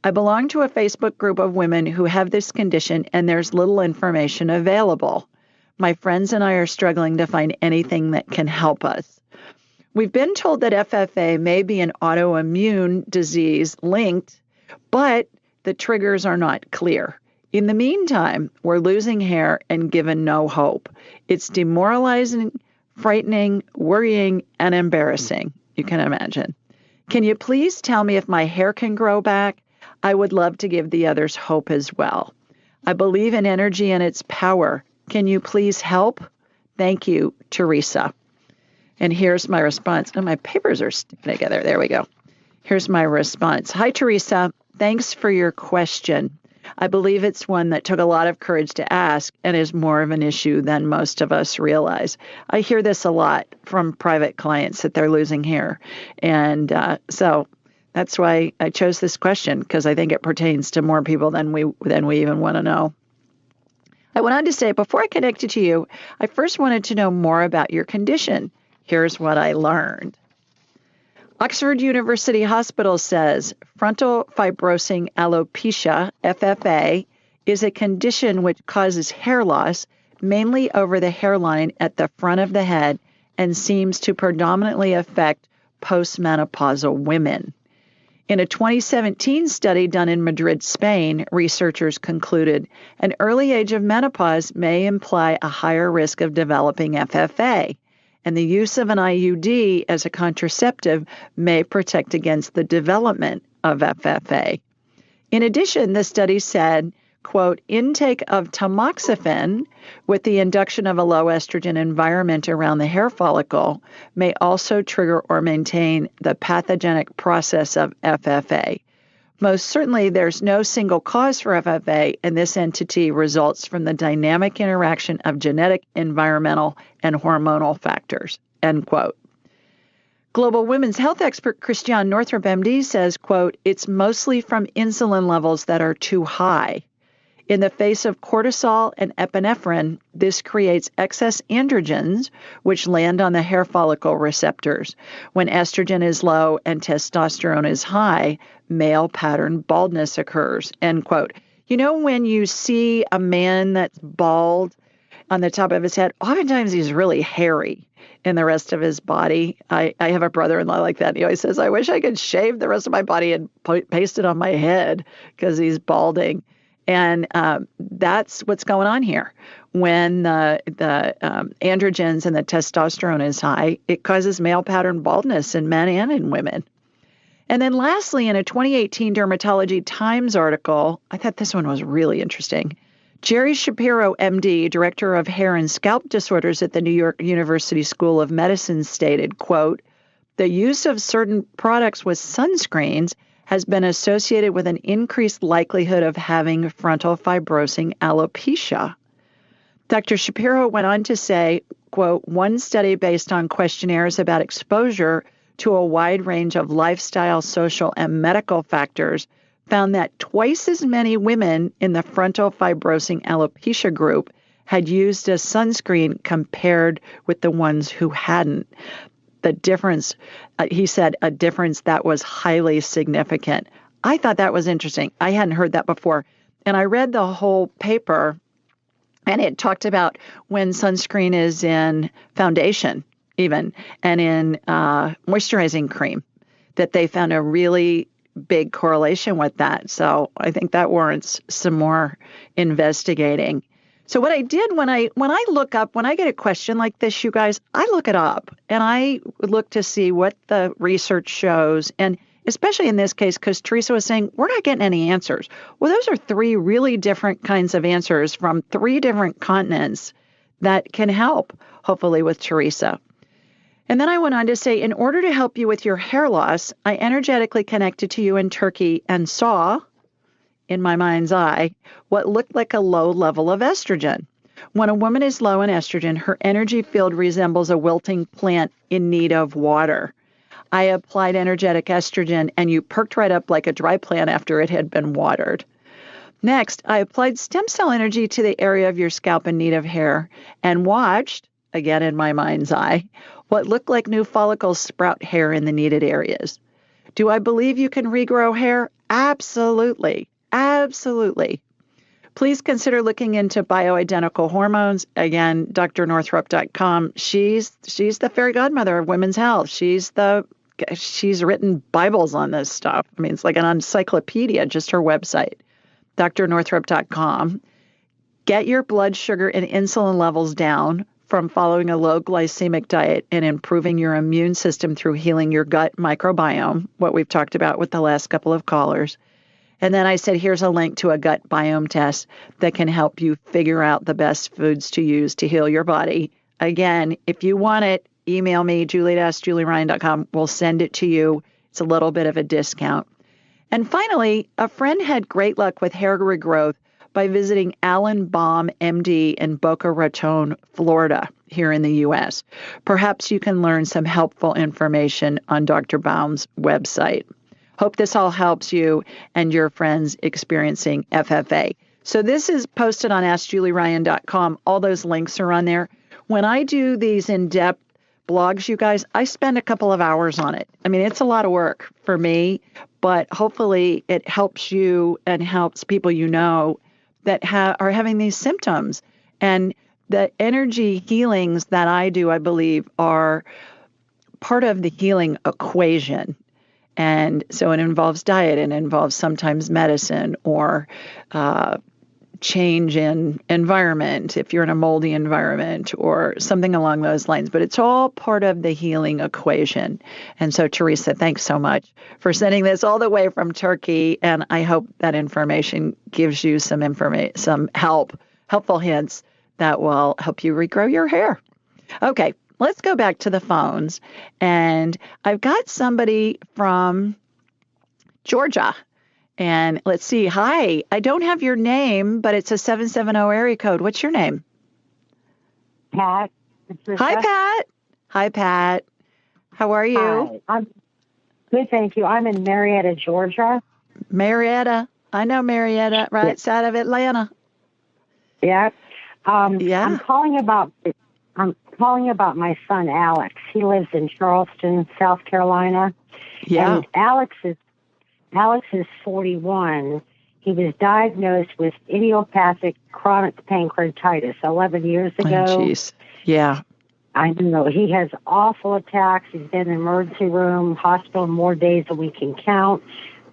I belong to a Facebook group of women who have this condition, and there's little information available. My friends and I are struggling to find anything that can help us. We've been told that FFA may be an autoimmune disease linked, but the triggers are not clear. In the meantime, we're losing hair and given no hope. It's demoralizing, frightening, worrying, and embarrassing. You can imagine. Can you please tell me if my hair can grow back? I would love to give the others hope as well. I believe in energy and its power. Can you please help? Thank you, Teresa." And here's my response. Oh, my papers are sticking together. There we go. Here's my response. Hi, Teresa. Thanks for your question. I believe it's one that took a lot of courage to ask and is more of an issue than most of us realize. I hear this a lot from private clients that they're losing hair. And so that's why I chose this question, because I think it pertains to more people than we even want to know. I went on to say, before I connected to you, I first wanted to know more about your condition. Here's what I learned. Oxford University Hospital says frontal fibrosing alopecia, FFA, is a condition which causes hair loss, mainly over the hairline at the front of the head, and seems to predominantly affect postmenopausal women. In a 2017 study done in Madrid, Spain, researchers concluded an early age of menopause may imply a higher risk of developing FFA, and the use of an IUD as a contraceptive may protect against the development of FFA. In addition, the study said, quote, intake of tamoxifen with the induction of a low estrogen environment around the hair follicle may also trigger or maintain the pathogenic process of FFA. Most certainly, there's no single cause for FFA, and this entity results from the dynamic interaction of genetic, environmental, and hormonal factors, end quote. Global women's health expert Christiane Northrup, MD, says, quote, it's mostly from insulin levels that are too high. In the face of cortisol and epinephrine, this creates excess androgens, which land on the hair follicle receptors. When estrogen is low and testosterone is high, male pattern baldness occurs, end quote. You know, when you see a man that's bald on the top of his head, oftentimes he's really hairy in the rest of his body. I have a brother-in-law like that. And he always says, I wish I could shave the rest of my body and paste it on my head because he's balding. And that's what's going on here. When the androgens and the testosterone is high, it causes male pattern baldness in men and in women. And then lastly, in a 2018 Dermatology Times article, I thought this one was really interesting. Jerry Shapiro, MD, director of hair and scalp disorders at the New York University School of Medicine, stated, quote, "The use of certain products with sunscreens has been associated with an increased likelihood of having frontal fibrosing alopecia." Dr. Shapiro went on to say, quote, "One study based on questionnaires about exposure to a wide range of lifestyle, social, and medical factors found that twice as many women in the frontal fibrosing alopecia group had used a sunscreen compared with the ones who hadn't. The difference, he said, a difference that was highly significant." I thought that was interesting. I hadn't heard that before. And I read the whole paper, and it talked about when sunscreen is in foundation, even, and in moisturizing cream, that they found a really big correlation with that. So I think that warrants some more investigating. So what I did when I get a question like this, you guys, I look it up and I look to see what the research shows. And especially in this case, because Teresa was saying, we're not getting any answers. Well, those are three really different kinds of answers from three different continents that can help, hopefully, with Teresa. And then I went on to say, in order to help you with your hair loss, I energetically connected to you in Turkey and saw, in my mind's eye, what looked like a low level of estrogen. When a woman is low in estrogen, her energy field resembles a wilting plant in need of water. I applied energetic estrogen, and you perked right up like a dry plant after it had been watered. Next, I applied stem cell energy to the area of your scalp in need of hair and watched, again in my mind's eye, what looked like new follicles sprout hair in the needed areas. Do I believe you can regrow hair? Absolutely. Absolutely. Please consider looking into bioidentical hormones. Again, drnorthrup.com. She's the fairy godmother of women's health. She's written Bibles on this stuff. I mean, it's like an encyclopedia, just her website, drnorthrup.com. Get your blood sugar and insulin levels down from following a low glycemic diet and improving your immune system through healing your gut microbiome, what we've talked about with the last couple of callers. And then I said, here's a link to a gut biome test that can help you figure out the best foods to use to heal your body. Again, if you want it, email me, julie@julieryan.com. We'll send it to you. It's a little bit of a discount. And finally, a friend had great luck with hair regrowth by visiting Alan Baum, MD, in Boca Raton, Florida, here in the U.S. Perhaps you can learn some helpful information on Dr. Baum's website. Hope this all helps you and your friends experiencing FFA. So this is posted on AskJulieRyan.com. All those links are on there. When I do these in-depth blogs, you guys, I spend a couple of hours on it. I mean, it's a lot of work for me, but hopefully it helps you and helps people you know that are having these symptoms. And the energy healings that I do, I believe, are part of the healing equation. And so it involves diet, and involves sometimes medicine or change in environment, if you're in a moldy environment or something along those lines. But it's all part of the healing equation. And so, Teresa, thanks so much for sending this all the way from Turkey. And I hope that information gives you some helpful hints that will help you regrow your hair. Okay, let's go back to the phones. And I've got somebody from Georgia. And let's see. Hi. I don't have your name, but it's a 770 area code. What's your name? Pat. Hi, Pat. Hi, Pat. How are you? Hi. I'm good, thank you. I'm in Marietta, Georgia. Marietta. I know Marietta, right? It's out of Atlanta. Yeah. Yeah. I'm calling about my son, Alex. He lives in Charleston, South Carolina. Yeah. And Alex is 41. He was diagnosed with idiopathic chronic pancreatitis 11 years ago. Oh, jeez. Yeah. I know. He has awful attacks. He's been in the emergency room, hospital more days than we can count.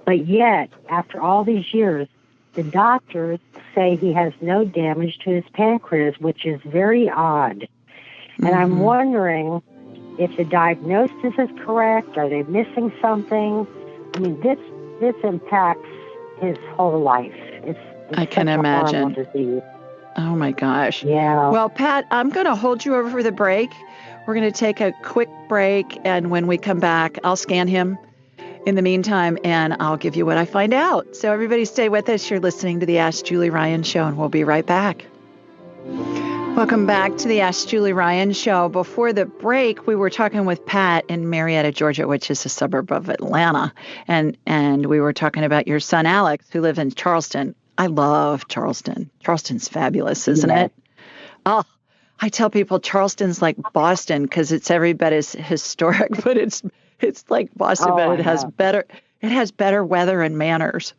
But yet, after all these years, the doctors say he has no damage to his pancreas, which is very odd. And I'm wondering if the diagnosis is correct. Are they missing something? I mean, this impacts his whole life. It's I can such a imagine. horrible disease. Oh, my gosh. Yeah. Well, Pat, I'm going to hold you over for the break. We're going to take a quick break, and when we come back, I'll scan him in the meantime, and I'll give you what I find out. So everybody stay with us. You're listening to the Ask Julie Ryan Show, and we'll be right back. Welcome back to the Ask Julie Ryan Show. Before the break, we were talking with Pat in Marietta, Georgia, which is a suburb of Atlanta, and we were talking about your son, Alex, who lives in Charleston. I love Charleston. Charleston's fabulous, isn't it? Oh, I tell people Charleston's like Boston because it's every bit as historic, but it's like Boston, but it has better weather and manners.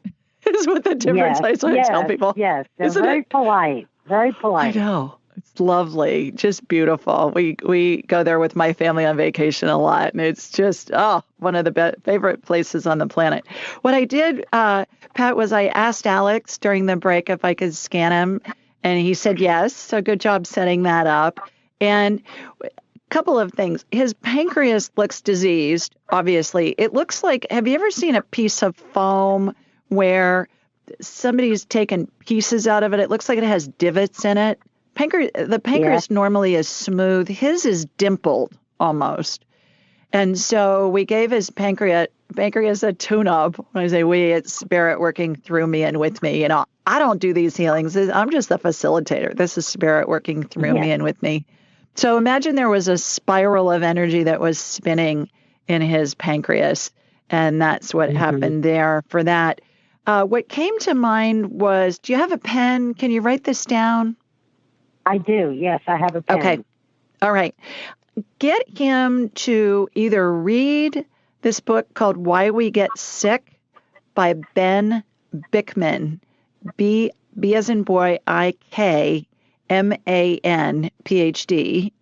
Is what the difference is. I tell people. Yes, they're very polite. Very polite. I know. It's lovely, just beautiful. We go there with my family on vacation a lot, and it's just one of the favorite places on the planet. What I did, Pat, was I asked Alex during the break if I could scan him, and he said yes. So good job setting that up. And a couple of things. His pancreas looks diseased. Obviously, it looks like. Have you ever seen a piece of foam where somebody's taken pieces out of it? It looks like it has divots in it. The pancreas normally is smooth. His is dimpled almost. And so we gave his pancreas a tune-up. When I say we, it's Spirit working through me and with me. I don't do these healings. I'm just the facilitator. This is Spirit working through me and with me. So imagine there was a spiral of energy that was spinning in his pancreas. And that's what happened there for that. What came to mind was, do you have a pen? Can you write this down? I do. Yes, I have a pen. Okay. All right. Get him to either read this book called Why We Get Sick by Ben Bikman, B as in boy, I-K, M-A-N, Ph.D.,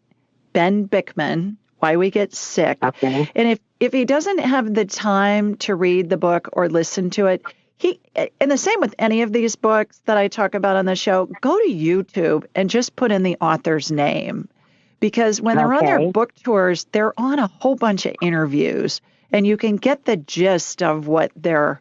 Ben Bikman, Why We Get Sick. Okay. And if he doesn't have the time to read the book or listen to it, and the same with any of these books that I talk about on the show, go to YouTube and just put in the author's name. Because when they're on their book tours, they're on a whole bunch of interviews, and you can get the gist of what their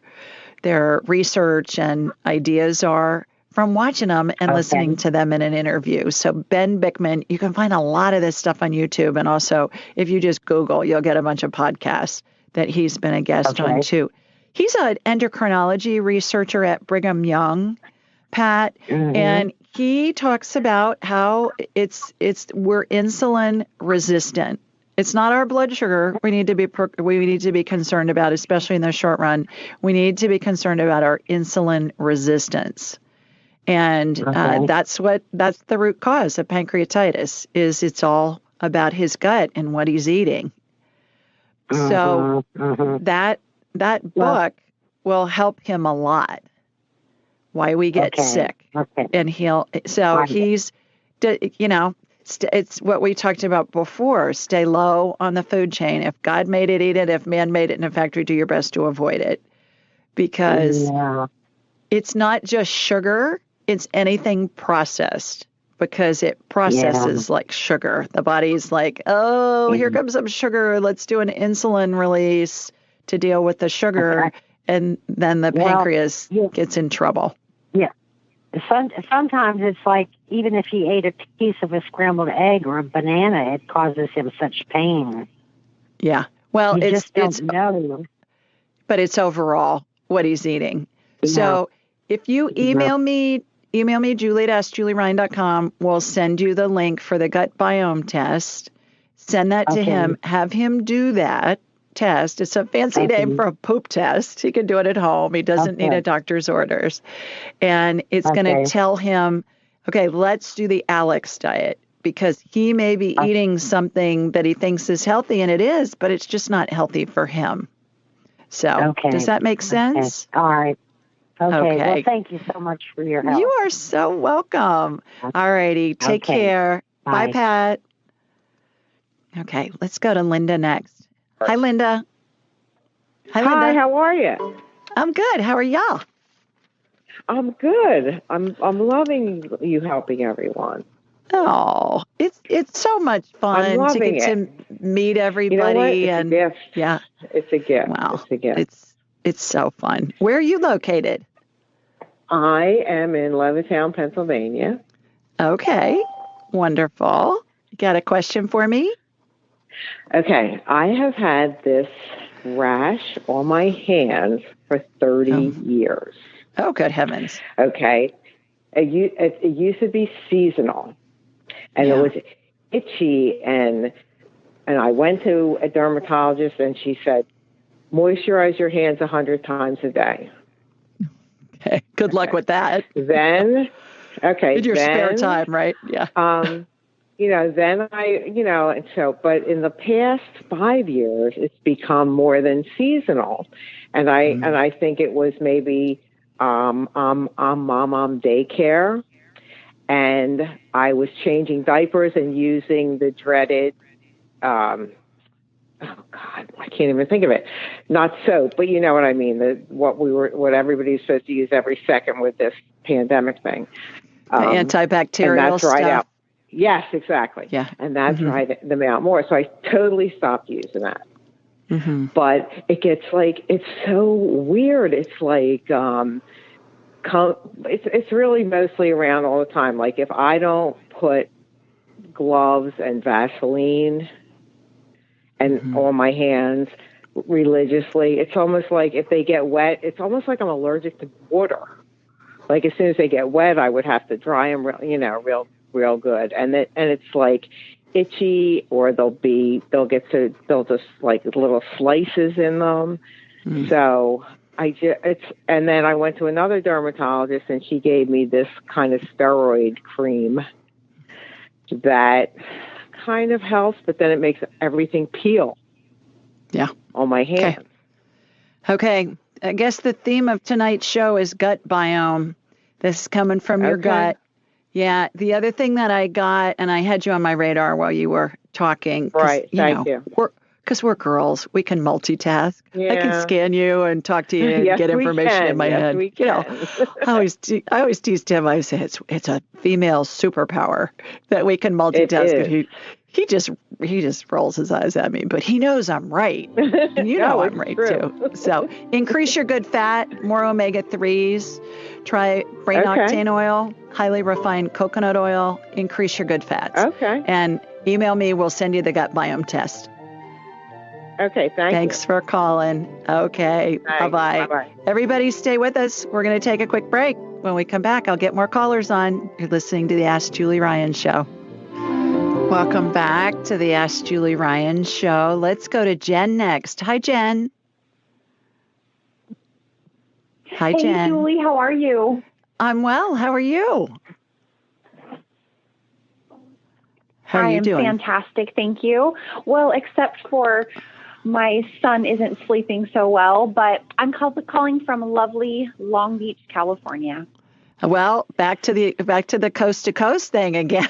research and ideas are from watching them and listening to them in an interview. So Ben Bikman, you can find a lot of this stuff on YouTube. And also, if you just Google, you'll get a bunch of podcasts that he's been a guest on too. He's an endocrinology researcher at Brigham Young, Pat, and he talks about how we're insulin resistant. It's not our blood sugar we need to be concerned about, especially in the short run. We need to be concerned about our insulin resistance, and that's the root cause of pancreatitis. It's all about his gut and what he's eating. So that book will help him a lot. Why We Get Sick. And it's what we talked about before. Stay low on the food chain. If God made it, eat it. If man made it in a factory, do your best to avoid it. Because it's not just sugar. It's anything processed. Because it processes like sugar. The body's like, here comes some sugar. Let's do an insulin release to deal with the sugar, and then the pancreas gets in trouble. Yeah. Sometimes it's like, even if he ate a piece of a scrambled egg or a banana, it causes him such pain. Yeah. Well, you just don't know. But it's overall what he's eating. Yeah. So if you email me, julie@julieryan.com. We'll send you the link for the gut biome test. Send that to him. Have him do that test. It's a fancy name for a poop test. He can do it at home. He doesn't need a doctor's orders. And it's going to tell him, let's do the Alex diet, because he may be eating something that he thinks is healthy, and it is, but it's just not healthy for him. So does that make sense? All right. Okay. Well, thank you so much for your help. You are so welcome. All righty. Take care. Bye, Pat. Okay. Let's go to Linda next. Hi, Linda. Hi, how are you? I'm good. How are y'all? I'm good. I'm loving you helping everyone. Oh, it's so much fun to get to meet everybody. You know what? It's a gift. Yeah. It's a gift. Wow. It's a gift. It's so fun. Where are you located? I am in Levittown, Pennsylvania. Okay. Wonderful. You got a question for me? Okay. I have had this rash on my hands for 30 years. Oh, good heavens. Okay. It used to be seasonal, and it was itchy, and I went to a dermatologist, and she said, moisturize your hands 100 times a day. Okay. Good luck with that. Then, in your spare time, right? Yeah. Then but in the past 5 years, it's become more than seasonal. And I think it was maybe, I'm mom daycare, and I was changing diapers and using the dreaded, oh God, I can't even think of it. Not soap, but you know what I mean. What everybody's supposed to use every second with this pandemic thing. The antibacterial and that's stuff. Right out. Yes, exactly. Yeah. And that's dried them out more. So I totally stopped using that. Mm-hmm. But it gets it's so weird. It's like, it's really mostly around all the time. Like if I don't put gloves and Vaseline and on my hands religiously, it's almost like if they get wet, it's almost like I'm allergic to water. Like as soon as they get wet, I would have to dry them, real good. And it's like itchy, or they'll just like little slices in them. So and then I went to another dermatologist, and she gave me this kind of steroid cream that kind of helps, but then it makes everything peel. Yeah. On my hands. Okay. I guess the theme of tonight's show is gut biome. This is coming from your gut. Yeah. The other thing that I got, and I had you on my radar while you were talking. Right. Thank you. Because we're girls, we can multitask. Yeah. I can scan you and talk to you and get information in my head. We can. I always tease Tim. I say it's a female superpower that we can multitask. He just rolls his eyes at me, but he knows I'm right. And you know I'm right too. So increase your good fat, more omega-3s. Try brain octane oil, highly refined coconut oil. Increase your good fats. Okay. And email me. We'll send you the gut biome test. Okay, Thanks for calling. Okay, bye-bye. Bye-bye. Everybody stay with us. We're going to take a quick break. When we come back, I'll get more callers on. You're listening to the Ask Julie Ryan Show. Welcome back to the Ask Julie Ryan Show. Let's go to Jen next. Hi, Jen. Hi, Jen. Hey, Julie, how are you? I'm well. How are you? How are you doing? I am fantastic, thank you. Well, except for my son isn't sleeping so well, but I'm calling from lovely Long Beach, California. Well, back to the coast to coast thing again.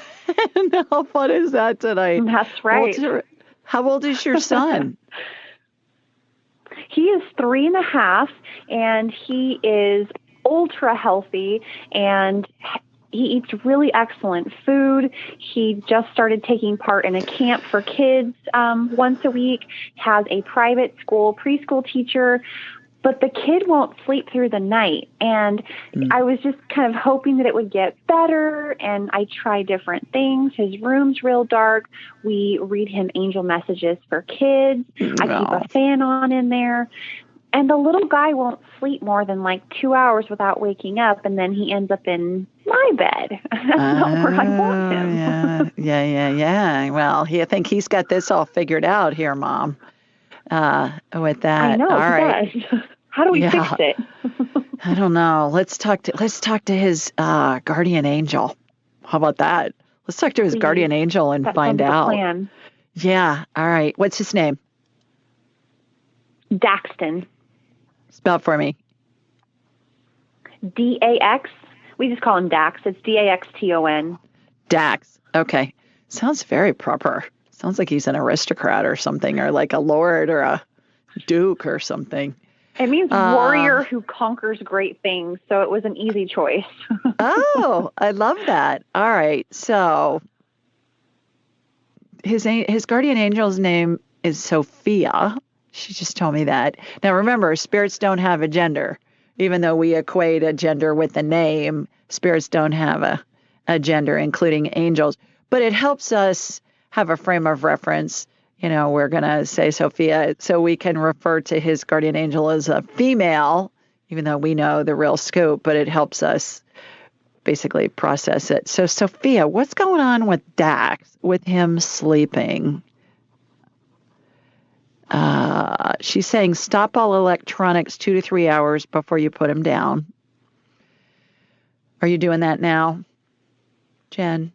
How fun is that tonight? That's right. How old is your son? He is 3.5, and he is ultra healthy, and he eats really excellent food. He just started taking part in a camp for kids once a week, has a private school preschool teacher, but the kid won't sleep through the night. And I was just kind of hoping that it would get better, and I try different things. His room's real dark. We read him angel messages for kids. I keep a fan on in there. And the little guy won't sleep more than like 2 hours without waking up, and then he ends up in my bed. That's not where I want him. Yeah. Well, I think he's got this all figured out here, Mom. With that, I know. All right. Does. How do we fix it? I don't know. Let's talk to his guardian angel. How about that? Let's talk to his guardian angel and find out. Plan. Yeah. All right. What's his name? Daxton. Spell it for me. D-A-X. We just call him Dax. It's D-A-X-T-O-N. Dax. Okay. Sounds very proper. Sounds like he's an aristocrat or something, or like a lord or a duke or something. It means warrior who conquers great things, so it was an easy choice. Oh, I love that. All right. So his guardian angel's name is Sophia. She just told me that. Now, remember, spirits don't have a gender. Even though we equate a gender with a name, spirits don't have a gender, including angels. But it helps us have a frame of reference. We're going to say Sophia, so we can refer to his guardian angel as a female, even though we know the real scoop, but it helps us basically process it. So, Sophia, what's going on with Dax, with him sleeping? She's saying stop all electronics 2 to 3 hours before you put him down. Are you doing that now, Jen?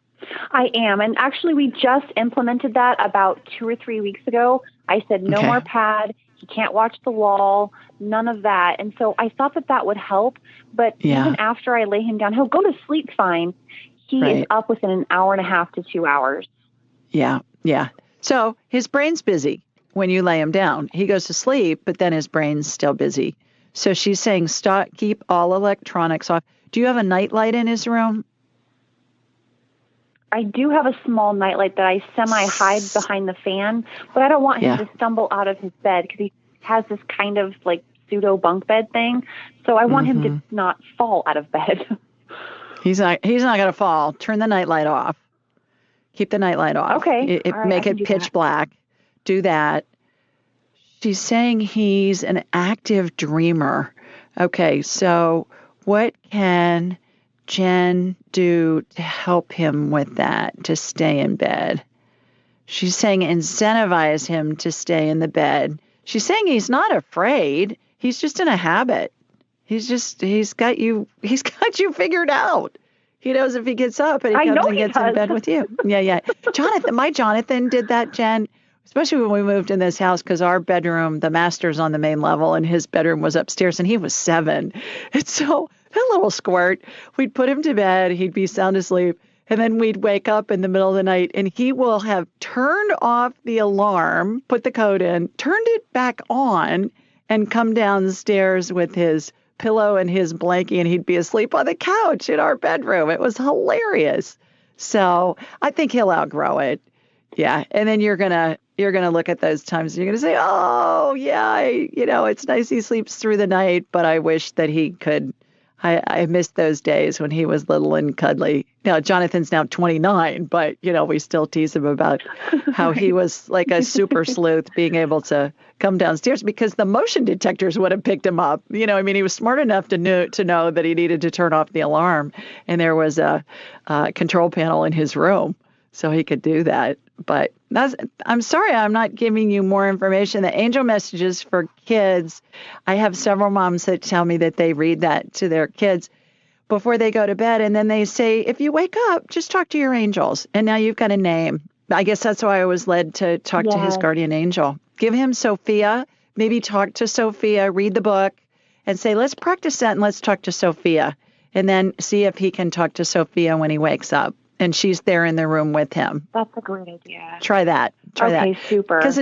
I am. And actually, we just implemented that about 2 or 3 weeks ago. I said no more pad. He can't watch the wall, none of that. And so I thought that would help. But even after I lay him down, he'll go to sleep fine. He is up within an hour and a half to 2 hours. Yeah. So his brain's busy when you lay him down. He goes to sleep, but then his brain's still busy. So she's saying keep all electronics off. Do you have a nightlight in his room? I do have a small nightlight that I semi-hide behind the fan, but I don't want him to stumble out of his bed because he has this kind of like pseudo bunk bed thing. So I want him to not fall out of bed. He's not going to fall. Turn the nightlight off. Keep the nightlight off. Okay. Make it pitch black. Do that. She's saying he's an active dreamer. Okay, so what can Jen do to help him with that, to stay in bed? She's saying incentivize him to stay in the bed. She's saying he's not afraid. He's just in a habit. He's got you figured out. He knows if he gets up and he comes and gets in bed with you. Yeah. My Jonathan did that, Jen, especially when we moved in this house, because our bedroom, the master's on the main level and his bedroom was upstairs and he was 7. And so that little squirt, we'd put him to bed, he'd be sound asleep, and then we'd wake up in the middle of the night and he will have turned off the alarm, put the code in, turned it back on, and come downstairs with his pillow and his blankie, and he'd be asleep on the couch in our bedroom. It was hilarious. So I think he'll outgrow it. Yeah. And then you're gonna look at those times and you're gonna say, oh yeah, it's nice he sleeps through the night, but I wish that he could. I missed those days when he was little and cuddly. Now, Jonathan's now 29, but, we still tease him about how he was like a super sleuth being able to come downstairs because the motion detectors would have picked him up. He was smart enough to know that he needed to turn off the alarm. And there was a control panel in his room, so he could do that. But I'm sorry I'm not giving you more information. The angel messages for kids, I have several moms that tell me that they read that to their kids before they go to bed. And then they say, if you wake up, just talk to your angels. And now you've got a name. I guess that's why I was led to talk to his guardian angel. Give him Sophia, maybe talk to Sophia, read the book, and say, let's practice that and let's talk to Sophia. And then see if he can talk to Sophia when he wakes up. And she's there in the room with him. That's a great idea. Try that. Okay, super. Because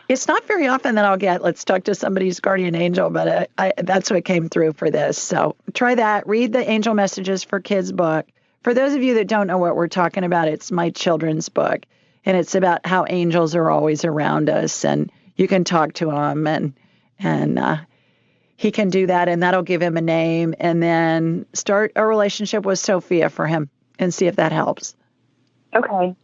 it's not very often that I'll get, let's talk to somebody's guardian angel, but that's what came through for this. So try that. Read the Angel Messages for Kids book. For those of you that don't know what we're talking about, it's my children's book. And it's about how angels are always around us. And you can talk to them. And he can do that. And that'll give him a name. And then start a relationship with Sophia for him. And see if that helps. Okay.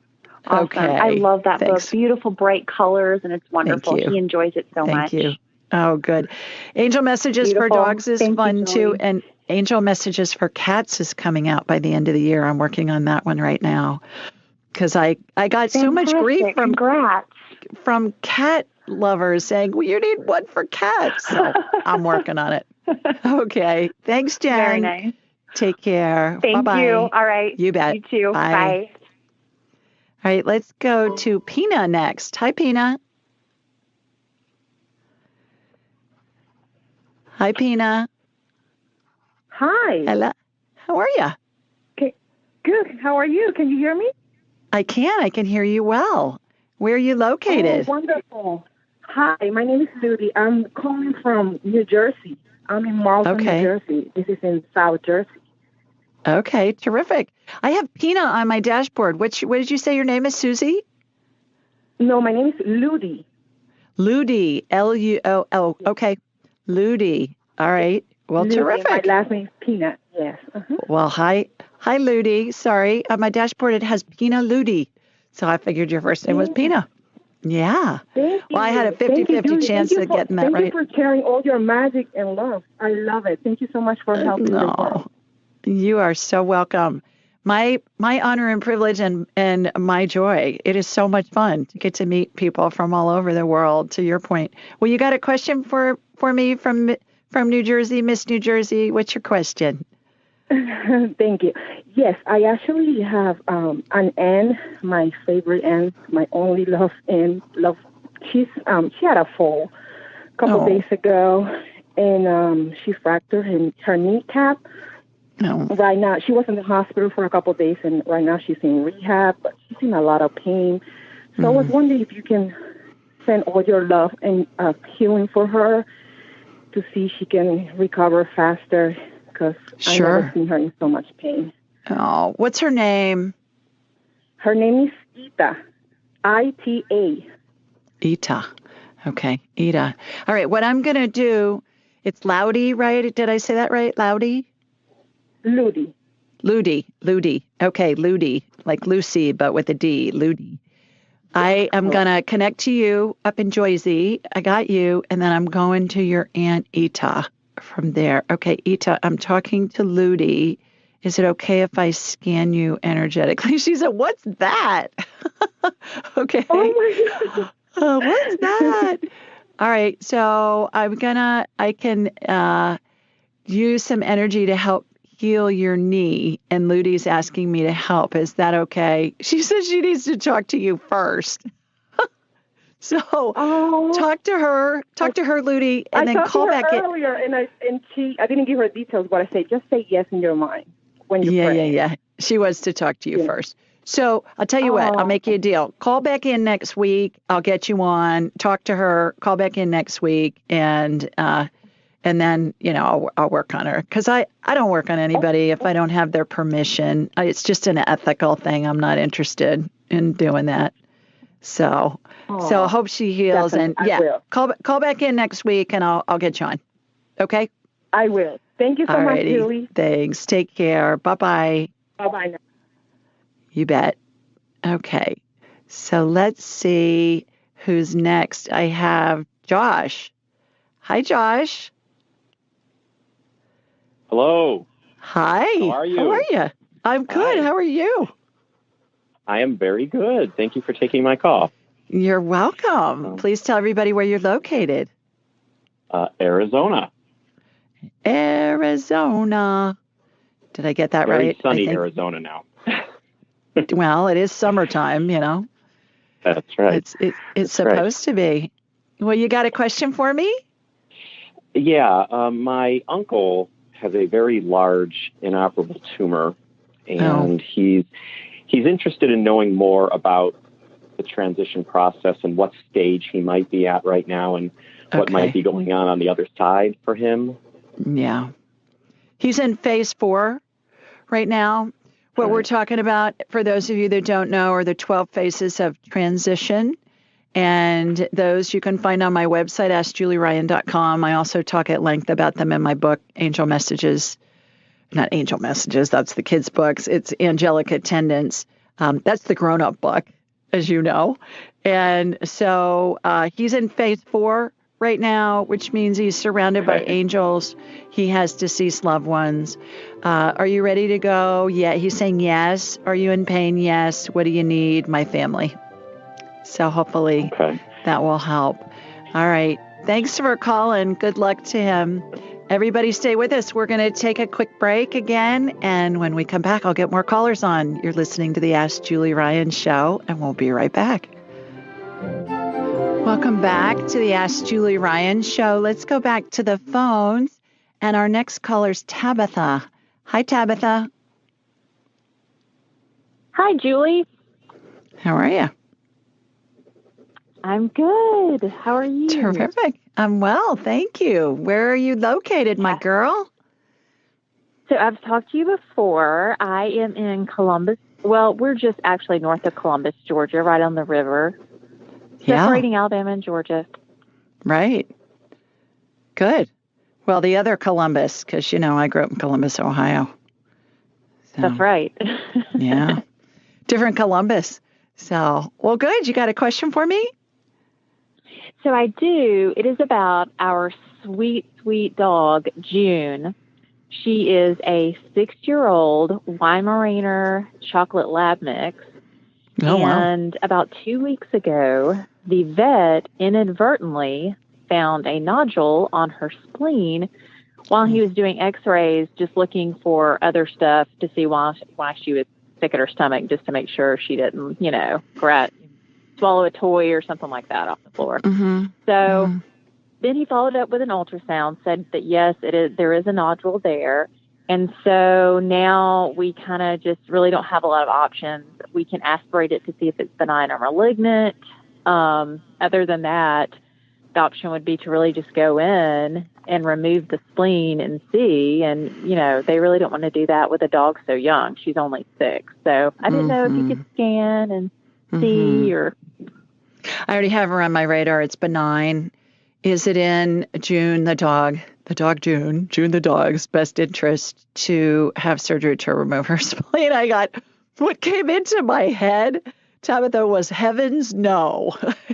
Awesome. Okay. I love that book. Beautiful, bright colors, and it's wonderful. He enjoys it so much. Thank you. Oh, good. Angel Messages for Dogs is fun, too. And Angel Messages for Cats is coming out by the end of the year. I'm working on that one right now. Because I got so much grief from cat lovers saying, well, you need one for cats. So I'm working on it. Okay. Thanks, Jen. Very nice. Take care. Thank Bye-bye. you. All right. You bet. You too. Bye. All right, let's go to Pina next. Hi, Pina. Hi, Pina. Hi. Hello. How are you? Okay. Good. How are you? Can you hear me? I can. I can hear you well. Where are you located? Oh, wonderful. Hi, my name is Ludy. I'm calling from New Jersey. I'm in Marlton, New Jersey. This is in South Jersey. Okay, terrific. I have Pina on my dashboard. What did you say your name is, Susie? No, my name is Ludy. Ludy, Luol. Okay, Ludy. All right. Well, Ludi, terrific. My last name is Peanut. Yes. Uh-huh. Well, hi, Ludi. Sorry, on my dashboard it has Pina Ludi, so I figured your first name was Pina. Yeah. Thank you. Well, I had a 50-50 chance of getting that right. Thank you for sharing all your magic and love. I love it. Thank you so much for helping the world. You are so welcome. My honor and privilege and my joy. It is so much fun to get to meet people from all over the world, to your point. Well, you got a question for me from New Jersey, Miss New Jersey. What's your question? Thank you. Yes, I actually have an aunt, my favorite aunt, my only love aunt. She had a fall a couple days ago, and she fractured her kneecap. Right now, she was in the hospital for a couple of days, and right now she's in rehab, but she's in a lot of pain. So I was wondering if you can send all your love and healing for her to see if she can recover faster, because I've never seen her in so much pain. Oh, what's her name? Her name is Ita, I-T-A. Ita. Okay, Ita. All right, what I'm going to do, it's Loudy, right? Did I say that right? Loudy? Ludi. Okay, Ludi, like Lucy, but with a D, Ludi. I am going to connect to you up in Jersey. I got you, and then I'm going to your Aunt Ita from there. Okay, Ita, I'm talking to Ludi. Is it okay if I scan you energetically? She said, what's that? Okay. Oh, my God. What's that? All right, so I can use some energy to help heal your knee, and Ludi's asking me to help. Is that okay? She says she needs to talk to you first. So talk to her, Ludi, and then call back in. I talked to her earlier, and I didn't give her details, but I said, just say yes in your mind when you're praying. Yeah. She wants to talk to you first. So I'll tell you what, I'll make you a deal. Call back in next week. I'll get you on. Talk to her. Call back in next week, and then, I'll work on her, because I don't work on anybody if I don't have their permission. It's just an ethical thing. I'm not interested in doing that. So I hope she heals. Definitely. And call back in next week, and I'll get you on. Okay? I will. Thank you so much, Julie. Thanks. Take care. Bye-bye. Bye-bye now. You bet. Okay. So let's see who's next. I have Josh. Hi, Josh. Hello. Hi. How are you? I'm good. Hi. How are you? I am very good. Thank you for taking my call. You're welcome. Please tell everybody where you're located. Arizona. Arizona. Did I get that right? Very sunny Arizona now. Well, it is summertime, That's right. It's supposed to be. Well, you got a question for me? Yeah. My uncle has a very large inoperable tumor, and he's interested in knowing more about the transition process and what stage he might be at right now and what might be going on the other side for him. Yeah. He's in phase 4 right now. What we're talking about, for those of you that don't know, are the 12 phases of transition. And those you can find on my website, AskJulieRyan.com. I also talk at length about them in my book, Angel Messages. Not Angel Messages, that's the kids' books. It's Angelic Attendants. That's the grown-up book, as you know. And so he's in phase 4 right now, which means he's surrounded by angels. He has deceased loved ones. Are you ready to go? Yeah, he's saying yes. Are you in pain? Yes. What do you need? My family. So hopefully that will help. All right. Thanks for calling. Good luck to him. Everybody stay with us. We're going to take a quick break again. And when we come back, I'll get more callers on. You're listening to the Ask Julie Ryan show, and we'll be right back. Welcome back to the Ask Julie Ryan show. Let's go back to the phones. And our next caller's Tabitha. Hi, Tabitha. Hi, Julie. How are you? I'm good. How are you? Terrific. I'm well, thank you. Where are you located, my girl? So I've talked to you before. I am in Columbus. Well, we're just actually north of Columbus, Georgia, right on the river. Separating Alabama and Georgia. Right. Good. Well, the other Columbus, because, I grew up in Columbus, Ohio. So, that's right. Yeah. Different Columbus. So, well, good. You got a question for me? So I do. It is about our sweet, sweet dog, June. She is a 6-year-old Weimaraner chocolate lab mix. Oh, wow. And about 2 weeks ago, the vet inadvertently found a nodule on her spleen while he was doing x-rays, just looking for other stuff to see why she was sick at her stomach, just to make sure she didn't, swallow a toy or something like that off the floor. Mm-hmm. So then he followed up with an ultrasound, said that, yes, there is a nodule there. And so now we kind of just really don't have a lot of options. We can aspirate it to see if it's benign or malignant. Other than that, the option would be to really just go in and remove the spleen and see. And, they really don't want to do that with a dog so young. She's only 6. So I didn't know if you could scan and see or... I already have her on my radar. It's benign. Is it in June the dog's best interest to have surgery to remove her spleen? What came into my head, Tabitha, was heavens no.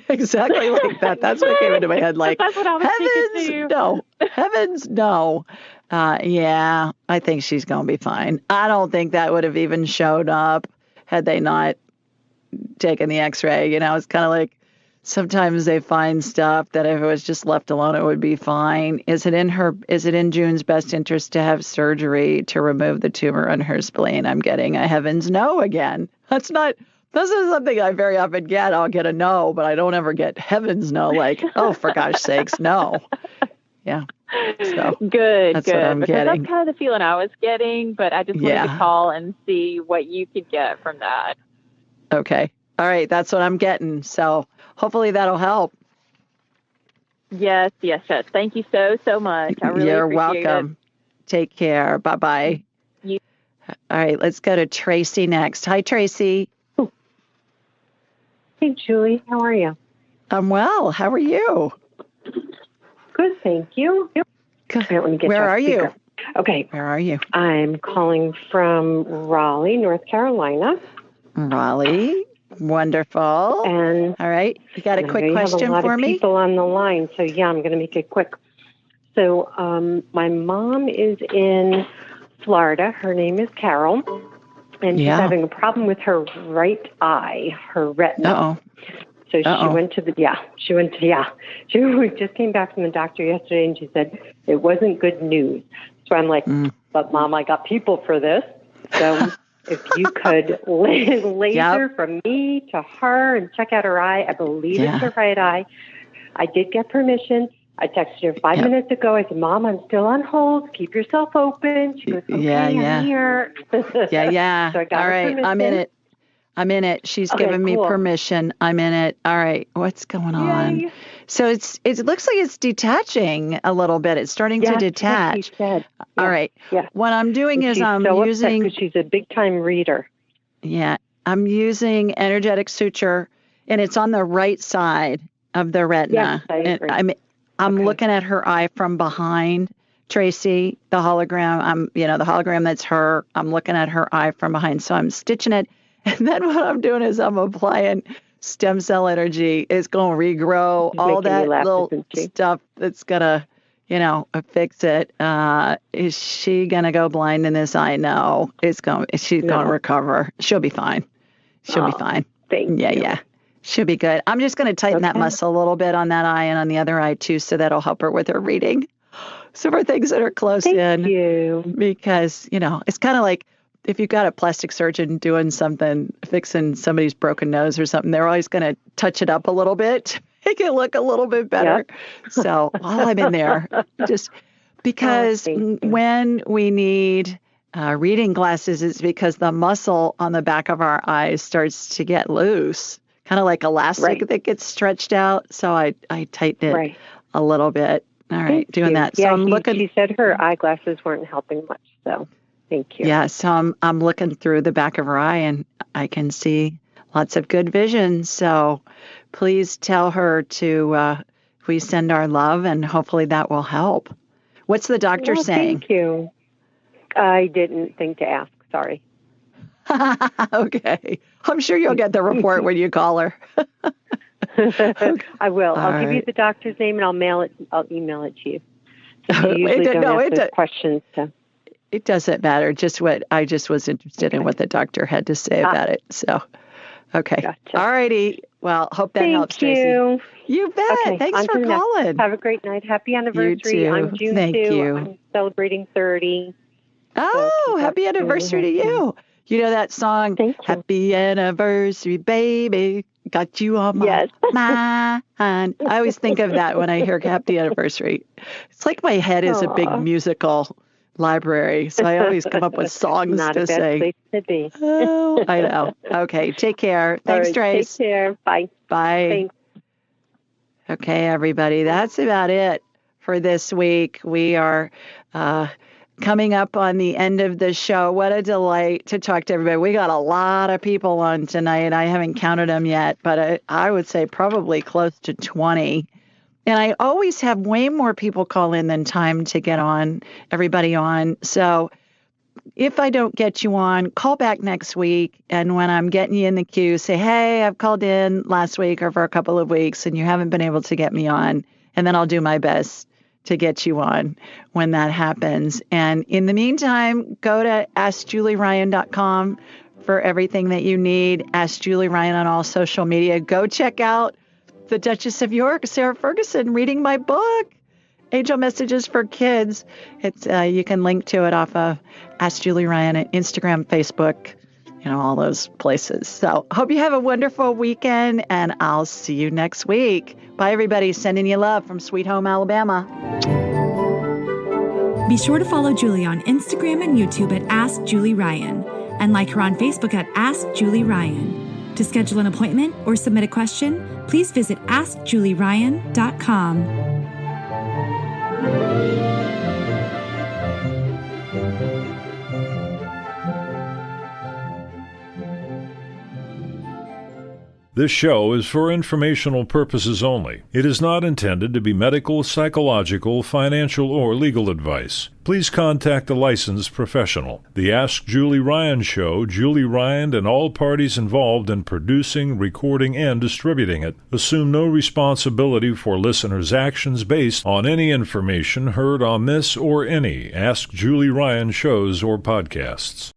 Exactly like that. That's what came into my head. Like, that's what I was thinking too. No. Heavens no. Yeah, I think she's going to be fine. I don't think that would have even showed up had they not taken the x-ray. It's kind of like, sometimes they find stuff that if it was just left alone, it would be fine. Is it in June's best interest to have surgery to remove the tumor on her spleen? I'm getting a heavens no again. This is something I very often get. I'll get a no, but I don't ever get heavens no, like, oh, for gosh sakes, no. Yeah. So good. What I'm because getting. That's kind of the feeling I was getting, but I just wanted to call and see what you could get from that. Okay. All right. That's what I'm getting. So hopefully that'll help. Yes. Thank you so much. I really You're appreciate welcome. Take care. Bye-bye. All right. Let's go to Tracy next. Hi, Tracy. Hey, Julie. How are you? I'm well. How are you? Good, thank you. Good. Let me get Where are you? Okay. Where are you? I'm calling from Raleigh, North Carolina. Raleigh. Wonderful. And all right. You got a quick question for me? I have a lot of people on the line, so I'm going to make it quick. So my mom is in Florida. Her name is Carol, and she's having a problem with her right eye, her retina. Uh-oh. So she just came back from the doctor yesterday, and she said it wasn't good news. So I'm like, but Mom, I got people for this. So if you could laser from me to her and check out her eye. I believe it's her right eye. I did get permission. I texted her 5 minutes ago. I said, Mom, I'm still on hold. Keep yourself open. She goes, okay, I'm here. Yeah. So I got all right. permission. I'm in it. She's given me permission. I'm in it. All right. What's going on? Yay. So it looks like it's detaching a little bit. It's starting to detach. Said. All right. Yeah. What I'm doing is I'm using, because she's a big time reader. Yeah. I'm using energetic suture, and it's on the right side of the retina. Yes, I agree. I'm looking at her eye from behind, Tracy, the hologram. The hologram that's her. I'm looking at her eye from behind. So I'm stitching it. And then what I'm doing is I'm applying stem cell energy. It's going to regrow all that little stuff that's going to, fix it. Is she going to go blind in this eye? No. She's going to recover. She'll be fine. She'll be fine. Thank you. Yeah. She'll be good. I'm just going to tighten that muscle a little bit on that eye and on the other eye too, so that'll help her with her reading. So for things that are close in. Thank you. Because, it's kind of like if you've got a plastic surgeon doing something, fixing somebody's broken nose or something, they're always going to touch it up a little bit, make it look a little bit better. Yep. So while I'm in there, just because when we need reading glasses, it's because the muscle on the back of our eyes starts to get loose. Kind of like elastic that gets stretched out. So I tightened it a little bit. All right, doing that. Yeah, so I'm looking. She said her eyeglasses weren't helping much. So thank you. Yeah, so I'm looking through the back of her eye, and I can see lots of good vision. So please tell her to we send our love, and hopefully that will help. What's the doctor saying? Thank you. I didn't think to ask. Sorry. Okay. I'm sure you'll get the report when you call her. I will. All I'll give you right. the doctor's name and I'll email it to you. So you usually don't ask those questions. So. It doesn't matter. I just was interested in what the doctor had to say about it. So, okay. Gotcha. All righty. Well, hope that helps, Tracy. Thank you. You bet. Okay, Thanks for calling. Have a great night. Happy anniversary. You too. I'm June Thank 2. you. I'm celebrating 30. Oh, happy anniversary to you. You know that song, Happy Anniversary, Baby, got you on my mind. I always think of that when I hear Happy Anniversary. It's like my head is a big musical library, so I always come up with songs Not to a bad say. place to be. Oh, I know. Okay, take care. Thanks, right, Trace. Take care. Bye. Bye. Thanks. Okay, everybody, that's about it for this week. We are coming up on the end of the show. What a delight to talk to everybody. We got a lot of people on tonight. I haven't counted them yet, but I would say probably close to 20. And I always have way more people call in than time to get everybody on. So if I don't get you on, call back next week. And when I'm getting you in the queue, say, hey, I've called in last week or for a couple of weeks and you haven't been able to get me on. And then I'll do my best to get you on when that happens. And in the meantime, go to AskJulieRyan.com for everything that you need. Ask Julie Ryan on all social media. Go check out the Duchess of York, Sarah Ferguson, reading my book, Angel Messages for Kids. It's you can link to it off of Ask Julie Ryan at Instagram, Facebook, all those places. So hope you have a wonderful weekend, and I'll see you next week. Bye, everybody. Sending you love from Sweet Home, Alabama. Be sure to follow Julie on Instagram and YouTube at Ask Julie Ryan, and like her on Facebook at Ask Julie Ryan. To schedule an appointment or submit a question, please visit AskJulieRyan.com. This show is for informational purposes only. It is not intended to be medical, psychological, financial, or legal advice. Please contact a licensed professional. The Ask Julie Ryan Show, Julie Ryan and all parties involved in producing, recording, and distributing it assume no responsibility for listeners' actions based on any information heard on this or any Ask Julie Ryan shows or podcasts.